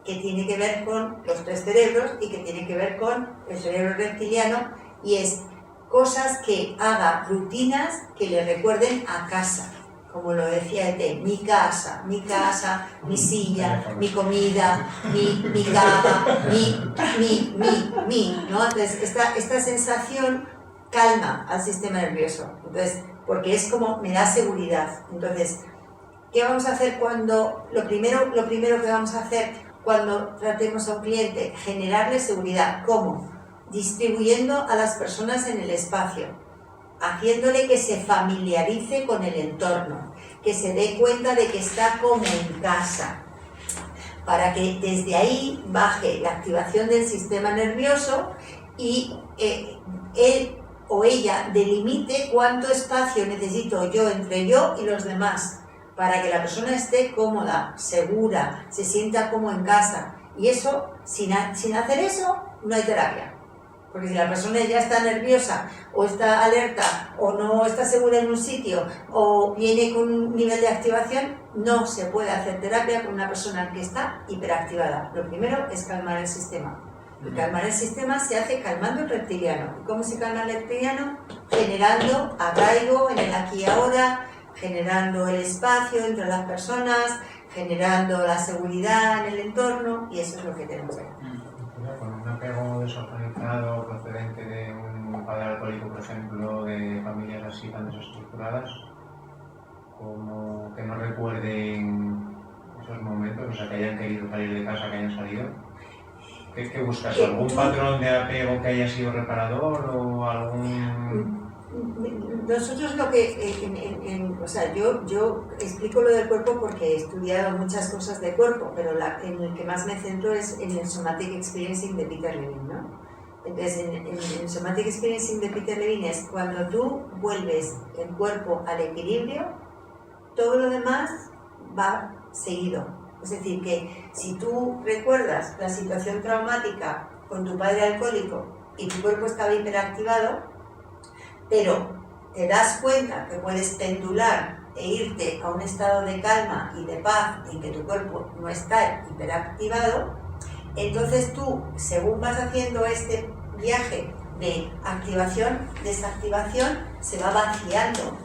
que tiene que ver con los tres cerebros y que tiene que ver con el cerebro reptiliano, y es cosas que haga, rutinas que le recuerden a casa. Como lo decía ET, mi casa, mi silla, mi comida, mi cama, ¿no? Entonces, esta sensación calma al sistema nervioso. Entonces, porque es como, me da seguridad. Entonces, ¿qué vamos a hacer cuando, lo primero que vamos a hacer cuando tratemos a un cliente? Generarle seguridad. ¿Cómo? Distribuyendo a las personas en el espacio, haciéndole que se familiarice con el entorno, que se dé cuenta de que está como en casa, para que desde ahí baje la activación del sistema nervioso y él o ella delimite cuánto espacio necesito yo entre yo y los demás, para que la persona esté cómoda, segura, se sienta como en casa. Y eso, sin hacer eso, no hay terapia. Porque si la persona ya está nerviosa, o está alerta, o no está segura en un sitio, o viene con un nivel de activación, no se puede hacer terapia con una persona que está hiperactivada. Lo primero es calmar el sistema. Y calmar el sistema se hace calmando el reptiliano. ¿Y cómo se calma el reptiliano? Generando arraigo en el aquí y ahora, generando el espacio entre las personas, generando la seguridad en el entorno, y eso es lo que tenemos que hacer. Con un apego desorganizado procedente de un padre alcohólico, por ejemplo, de familias así tan desestructuradas, como que no recuerden esos momentos, o sea, que hayan querido salir de casa, que hayan salido. ¿Qué buscas? ¿Algún patrón de apego que haya sido reparador o algún...? Nosotros lo que, o sea, yo explico lo del cuerpo porque he estudiado muchas cosas de cuerpo, pero en el que más me centro es en el Somatic Experiencing de Peter Levine, ¿no? Entonces, en el Somatic Experiencing de Peter Levine es cuando tú vuelves el cuerpo al equilibrio, todo lo demás va seguido. Es decir, que si tú recuerdas la situación traumática con tu padre alcohólico y tu cuerpo estaba hiperactivado, pero te das cuenta que puedes pendular e irte a un estado de calma y de paz en que tu cuerpo no está hiperactivado, entonces tú, según vas haciendo este viaje de activación, desactivación, se va vaciando.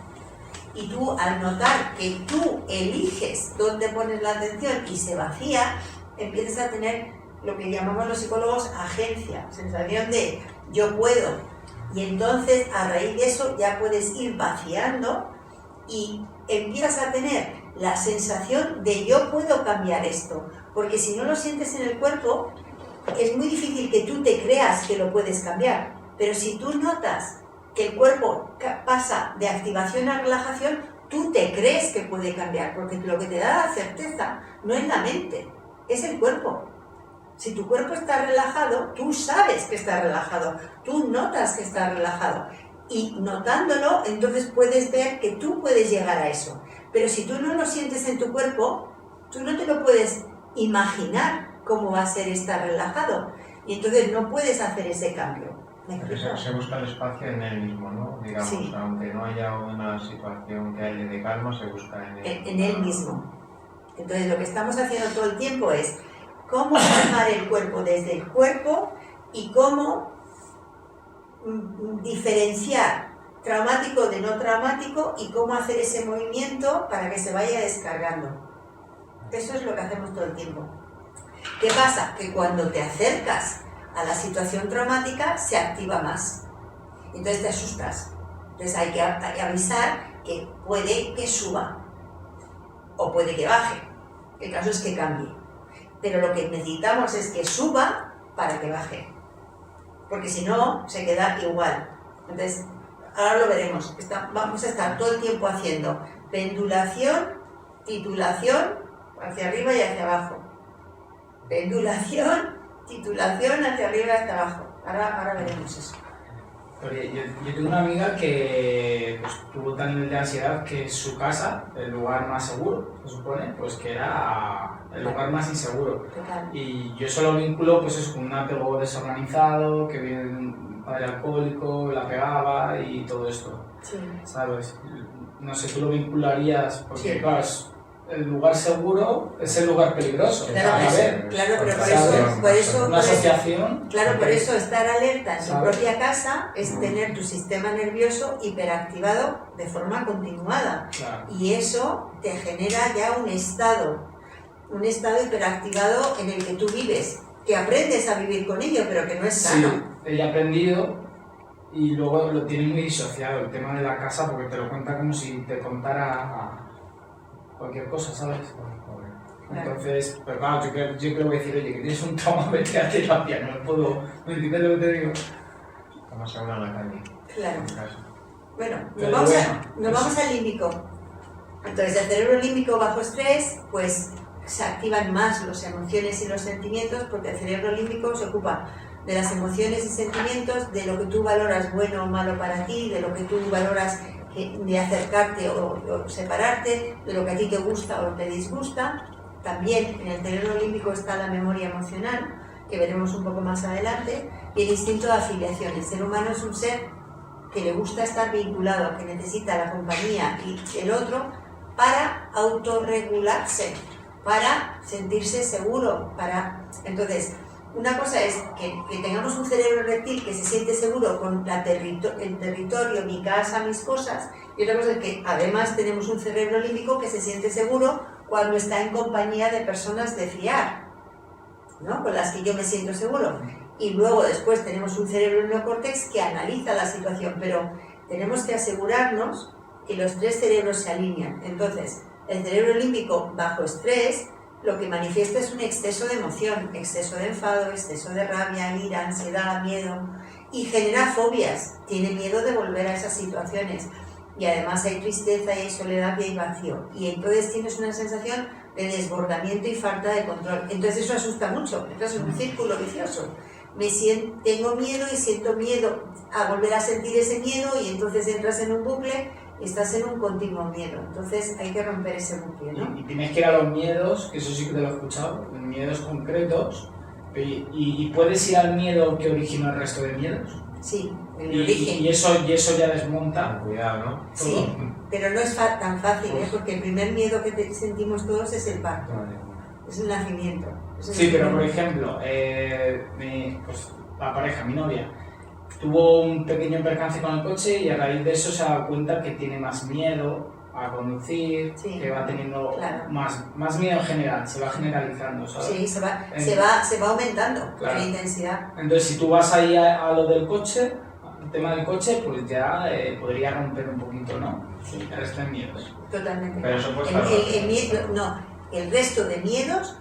Y tú, al notar que tú eliges dónde pones la atención y se vacía, empiezas a tener lo que llamamos los psicólogos agencia, sensación de yo puedo. Y entonces, a raíz de eso, ya puedes ir vaciando y empiezas a tener la sensación de yo puedo cambiar esto. Porque si no lo sientes en el cuerpo, es muy difícil que tú te creas que lo puedes cambiar. Pero si tú notas que el cuerpo pasa de activación a relajación, tú te crees que puede cambiar, porque lo que te da la certeza no es la mente, es el cuerpo. Si tu cuerpo está relajado, tú sabes que está relajado, tú notas que está relajado. Y notándolo, entonces puedes ver que tú puedes llegar a eso. Pero si tú no lo sientes en tu cuerpo, tú no te lo puedes imaginar cómo va a ser estar relajado. Y entonces no puedes hacer ese cambio. Se busca el espacio en él mismo, ¿no? Digamos, Sí. aunque no haya una situación que haya de calma, se busca en él. En él mismo. Entonces lo que estamos haciendo todo el tiempo es cómo formar el cuerpo desde el cuerpo y cómo diferenciar traumático de no traumático y cómo hacer ese movimiento para que se vaya descargando. Eso es lo que hacemos todo el tiempo. ¿Qué pasa? Que cuando te acercas a la situación traumática se activa más. Entonces te asustas. Entonces hay que avisar que puede que suba o puede que baje. El caso es que cambie. Pero lo que necesitamos es que suba para que baje. Porque si no, se queda igual. Entonces, ahora lo veremos. Vamos a estar todo el tiempo haciendo pendulación, titulación, hacia arriba y hacia abajo. Pendulación, titulación, hacia arriba y hacia abajo. Ahora veremos eso. Yo tengo una amiga que pues, tuvo tal nivel de ansiedad que su casa, el lugar más seguro, se supone, pues que era el lugar más inseguro. Total. Y yo solo vinculo pues es con un apego desorganizado, que viene de un padre alcohólico, la pegaba y todo esto, Sí. ¿sabes? No sé, tú lo vincularías, porque Sí. claro, el lugar seguro es el lugar peligroso. Claro, a ver, claro, pero ¿sabes? por eso una asociación. claro, por eso estar alerta en tu ¿Sabes? propia casa es tener tu sistema nervioso hiperactivado de forma continuada. Claro. Y eso te genera ya un estado hiperactivado en el que tú vives, que aprendes a vivir con ello, pero que no es Sí, sano. ella ha aprendido y luego lo tiene muy disociado el tema de la casa porque te lo cuenta como si te contara cualquier cosa, ¿sabes? Entonces, pero claro, yo creo que voy a decir, oye, que tienes un trauma, vete a terapia, ¿no entiendes lo que te digo? Está más segura en la calle. Claro. En casa. Bueno, Pero nos vamos al límbico. Entonces, el cerebro límbico bajo estrés, pues se activan más las emociones y los sentimientos porque el cerebro límbico se ocupa de las emociones y sentimientos, de lo que tú valoras bueno o malo para ti, de lo que tú valoras de acercarte o separarte, de lo que a ti te gusta o te disgusta. También en el cerebro límbico está la memoria emocional, que veremos un poco más adelante, y el instinto de afiliación. El ser humano es un ser que le gusta estar vinculado, que necesita la compañía y el otro para autorregularse, para sentirse seguro, Entonces, una cosa es que tengamos un cerebro reptil que se siente seguro con el territorio, mi casa, mis cosas, y otra cosa es que además tenemos un cerebro límbico que se siente seguro cuando está en compañía de personas de fiar, ¿no? Con las que yo me siento seguro. Y luego después tenemos un cerebro neocórtex que analiza la situación, pero tenemos que asegurarnos que los tres cerebros se alinean. Entonces, el cerebro límbico bajo estrés lo que manifiesta es un exceso de emoción, exceso de enfado, exceso de rabia, ira, ansiedad, miedo, y genera fobias, tiene miedo de volver a esas situaciones, y además hay tristeza, y hay soledad y hay vacío, y entonces tienes una sensación de desbordamiento y falta de control. Entonces eso asusta mucho, entonces es un círculo vicioso. Tengo miedo y siento miedo a volver a sentir ese miedo, y entonces entras en un bucle y estás en un continuo miedo. Entonces hay que romper ese bucle, ¿no? Y tienes que ir a los miedos, que eso sí que te lo he escuchado, miedos concretos, y puedes ir al miedo que originó el resto de miedos. Sí, el Y origen. eso ya desmonta. Cuidado, ¿no? Sí, pero no es tan fácil, ¿eh? Porque el primer miedo que sentimos todos es el parto, es el nacimiento. Sí, pero por ejemplo, pues, la pareja, mi novia, tuvo un pequeño percance con el coche y a raíz de eso se ha dado cuenta que tiene más miedo a conducir, Sí, que va teniendo claro. más miedo en general, se va generalizando, ¿sabes? Sí, se va aumentando Claro. la intensidad. Entonces, si tú vas ahí a lo del coche, al tema del coche, pues ya podría romper un poquito, ¿no? Sí. El resto de miedos. Totalmente. Pero eso puede estar El resto de miedos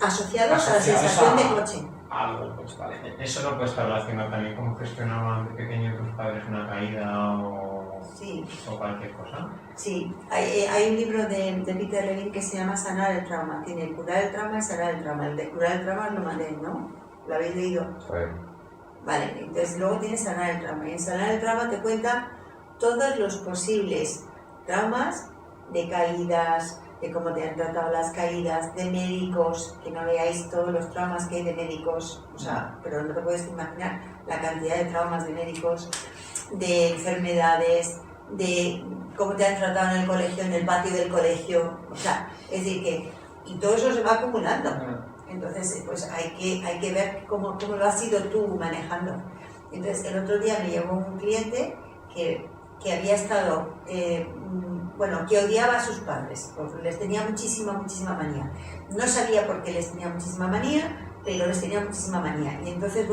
asociados a la Asociados sensación a- de coche. algo, pues vale. Eso no puede estar relacionado también cómo gestionaban de pequeño tus padres una caída Sí, o cualquier cosa. sí. Hay un libro de Peter Levine que se llama Sanar el trauma. Tiene curar el trauma y sanar el trauma. El de curar el trauma lo mandé, ¿no? ¿Lo habéis leído? Vale, entonces luego tienes sanar el trauma. Y en sanar el trauma te cuenta todos los posibles traumas de caídas, de cómo te han tratado las caídas, de médicos, que no veáis todos los traumas que hay de médicos, o sea, pero no te puedes imaginar la cantidad de traumas de médicos, de enfermedades, de cómo te han tratado en el colegio, en el patio del colegio, o sea, es decir que, y todo eso se va acumulando. Entonces, pues hay que ver cómo lo has ido tú manejando. Entonces, el otro día me llegó un cliente que había estado, que odiaba a sus padres, porque les tenía muchísima manía. No sabía por qué les tenía muchísima manía, pero les tenía muchísima manía. Y entonces,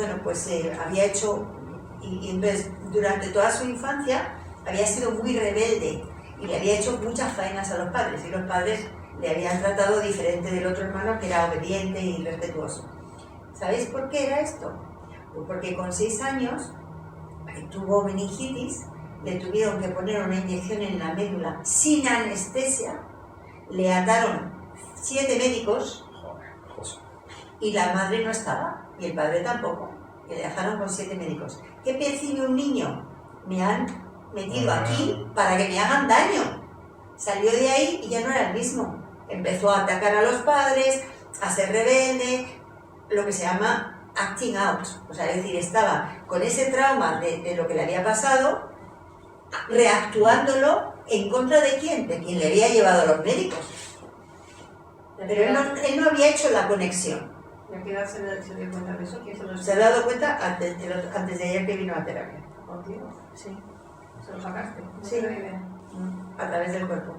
había hecho, y entonces, durante toda su infancia, había sido muy rebelde y le había hecho muchas faenas a los padres, y los padres le habían tratado diferente del otro hermano, que era obediente y respetuoso. ¿Sabéis por qué era esto? Pues porque con 6 años tuvo meningitis, le tuvieron que poner una inyección en la médula sin anestesia, le ataron 7 médicos y la madre no estaba, y el padre tampoco, le dejaron con 7 médicos. ¿Qué percibe un niño? Me han metido aquí para que me hagan daño. Salió de ahí y ya no era el mismo. Empezó a atacar a los padres, a ser rebelde, lo que se llama acting out. O sea, es decir, estaba con ese trauma de lo que le había pasado, reactuándolo en contra de quién, de quien le había llevado a los médicos. Pero él no había hecho la conexión. ¿Y a qué edad se dio cuenta de eso? Se ha dado cuenta antes de ayer que vino a terapia. ¿Contigo? Sí. ¿Se lo sacaste? Sí. No tengo idea. A través del cuerpo.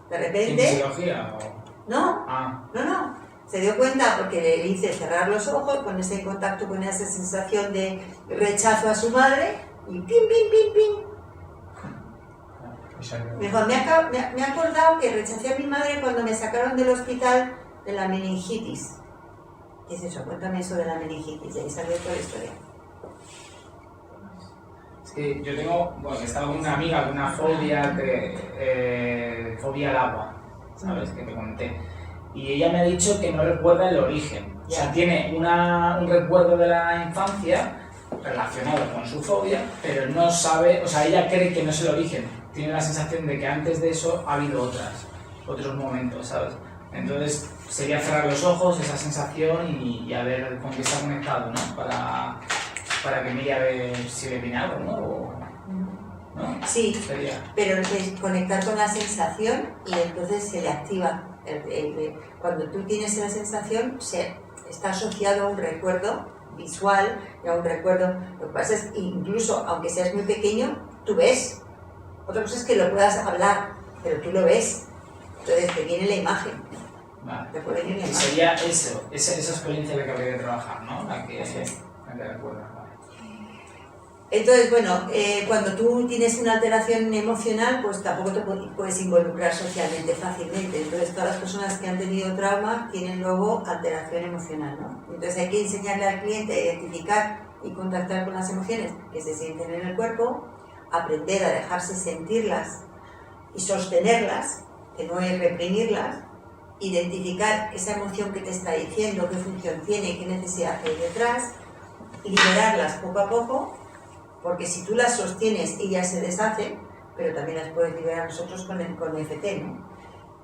De repente... ¿Kinesiología o...? No, Ah. no. Se dio cuenta porque le hice cerrar los ojos, ponerse en contacto con esa sensación de rechazo a su madre y pim. Me dijo, me he acordado que rechacé a mi madre cuando me sacaron del hospital de la meningitis. ¿Qué es eso? Cuéntame eso de la meningitis, y ahí salió toda la historia. Es que yo tengo, he estado con una amiga con una fobia al agua, ¿sabes? Que te comenté. Y ella me ha dicho que no recuerda el origen. O sea, tiene un recuerdo de la infancia relacionado con su fobia, pero no sabe, o sea, ella cree que no es el origen. Tiene la sensación de que antes de eso ha habido otros momentos, ¿sabes? Entonces sería cerrar los ojos, esa sensación y a ver con qué está conectado, ¿no? Para que mire a ver si le viene algo, ¿no? ¿No? Sí, sería. Pero es conectar con la sensación y entonces se le activa. Cuando tú tienes esa sensación, está asociado a un recuerdo visual y a un recuerdo. Lo que pasa es que incluso, aunque seas muy pequeño, tú ves. Otra cosa es que lo puedas hablar, pero tú lo ves. Entonces te viene la imagen. Vale. Te puede venir la imagen. Sería eso, esa experiencia la que habría que trabajar, ¿no? La que recuerda. Entonces, cuando tú tienes una alteración emocional, pues tampoco te puedes involucrar socialmente fácilmente. Entonces, todas las personas que han tenido trauma tienen luego alteración emocional, ¿no? Entonces, hay que enseñarle al cliente a identificar y contactar con las emociones que se sienten en el cuerpo, aprender a dejarse sentirlas y sostenerlas, que no es reprimirlas, identificar esa emoción que te está diciendo, qué función tiene, qué necesidad hay detrás, liberarlas poco a poco. Porque si tú las sostienes, ellas se deshacen, pero también las puedes liberar nosotros con FT, ¿no?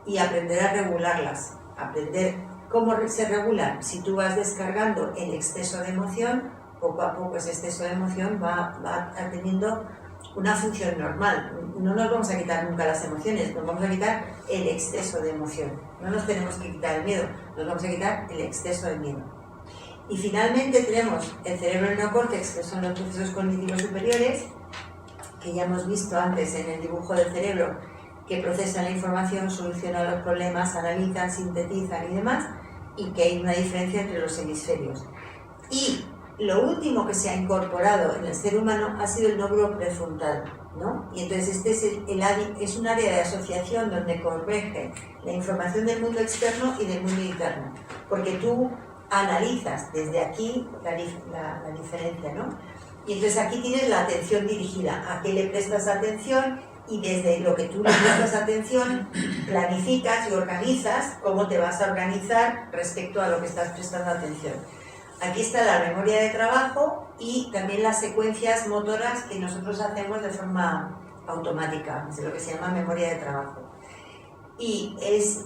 Y aprender a regularlas, aprender cómo se regulan. Si tú vas descargando el exceso de emoción, poco a poco ese exceso de emoción va teniendo una función normal. No nos vamos a quitar nunca las emociones, nos vamos a quitar el exceso de emoción. No nos tenemos que quitar el miedo, nos vamos a quitar el exceso de miedo. Y finalmente tenemos el cerebro neocórtex, que son los procesos cognitivos superiores, que ya hemos visto antes en el dibujo del cerebro, que procesan la información, solucionan los problemas, analizan, sintetizan y demás, y que hay una diferencia entre los hemisferios. Y lo último que se ha incorporado en el ser humano ha sido el lóbulo prefrontal, ¿no? Y entonces este es un área de asociación donde converge la información del mundo externo y del mundo interno, porque tú analizas desde aquí la diferencia, ¿no? Y entonces aquí tienes la atención dirigida, a qué le prestas atención, y desde lo que tú le prestas atención planificas y organizas cómo te vas a organizar respecto a lo que estás prestando atención. Aquí está la memoria de trabajo y también las secuencias motoras que nosotros hacemos de forma automática, es lo que se llama memoria de trabajo. Y es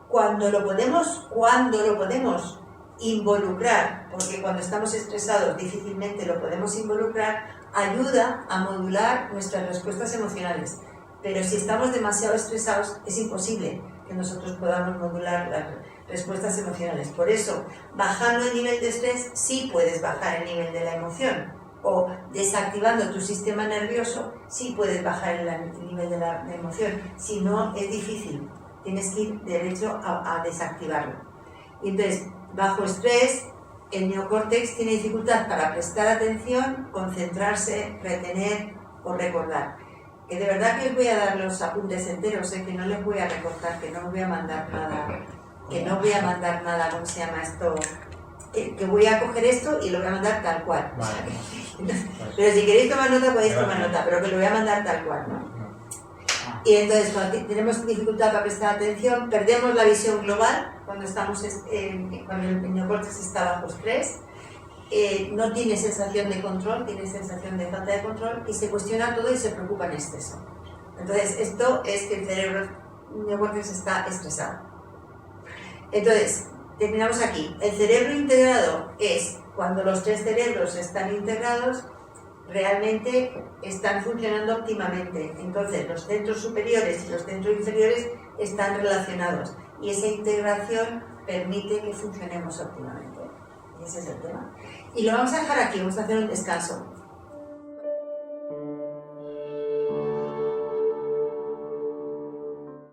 cuando lo podemos involucrar, porque cuando estamos estresados difícilmente lo podemos involucrar, ayuda a modular nuestras respuestas emocionales. Pero si estamos demasiado estresados es imposible que nosotros podamos modular las respuestas emocionales. Por eso, bajando el nivel de estrés sí puedes bajar el nivel de la emoción, o desactivando tu sistema nervioso sí puedes bajar el nivel de la emoción. Si no, es difícil, tienes que ir derecho a desactivarlo. Y entonces, bajo estrés, el neocórtex tiene dificultad para prestar atención, concentrarse, retener o recordar. Que de verdad que os voy a dar los apuntes enteros, que no les voy a recortar, que no os voy a mandar nada, ¿cómo se llama esto? Que voy a coger esto y lo voy a mandar tal cual. Vale. Pero si queréis tomar nota, podéis tomar nota, pero que lo voy a mandar tal cual, ¿no? Y entonces, cuando tenemos dificultad para prestar atención, perdemos la visión global cuando cuando el neocórtex está bajo estrés, no tiene sensación de control, tiene sensación de falta de control y se cuestiona todo y se preocupa en exceso. Entonces, esto es que el neocórtex está estresado. Entonces, terminamos aquí. El cerebro integrado es cuando los tres cerebros están integrados, realmente están funcionando óptimamente. Entonces, los centros superiores y los centros inferiores están relacionados y esa integración permite que funcionemos óptimamente. Y ese es el tema. Y lo vamos a dejar aquí, vamos a hacer un descanso.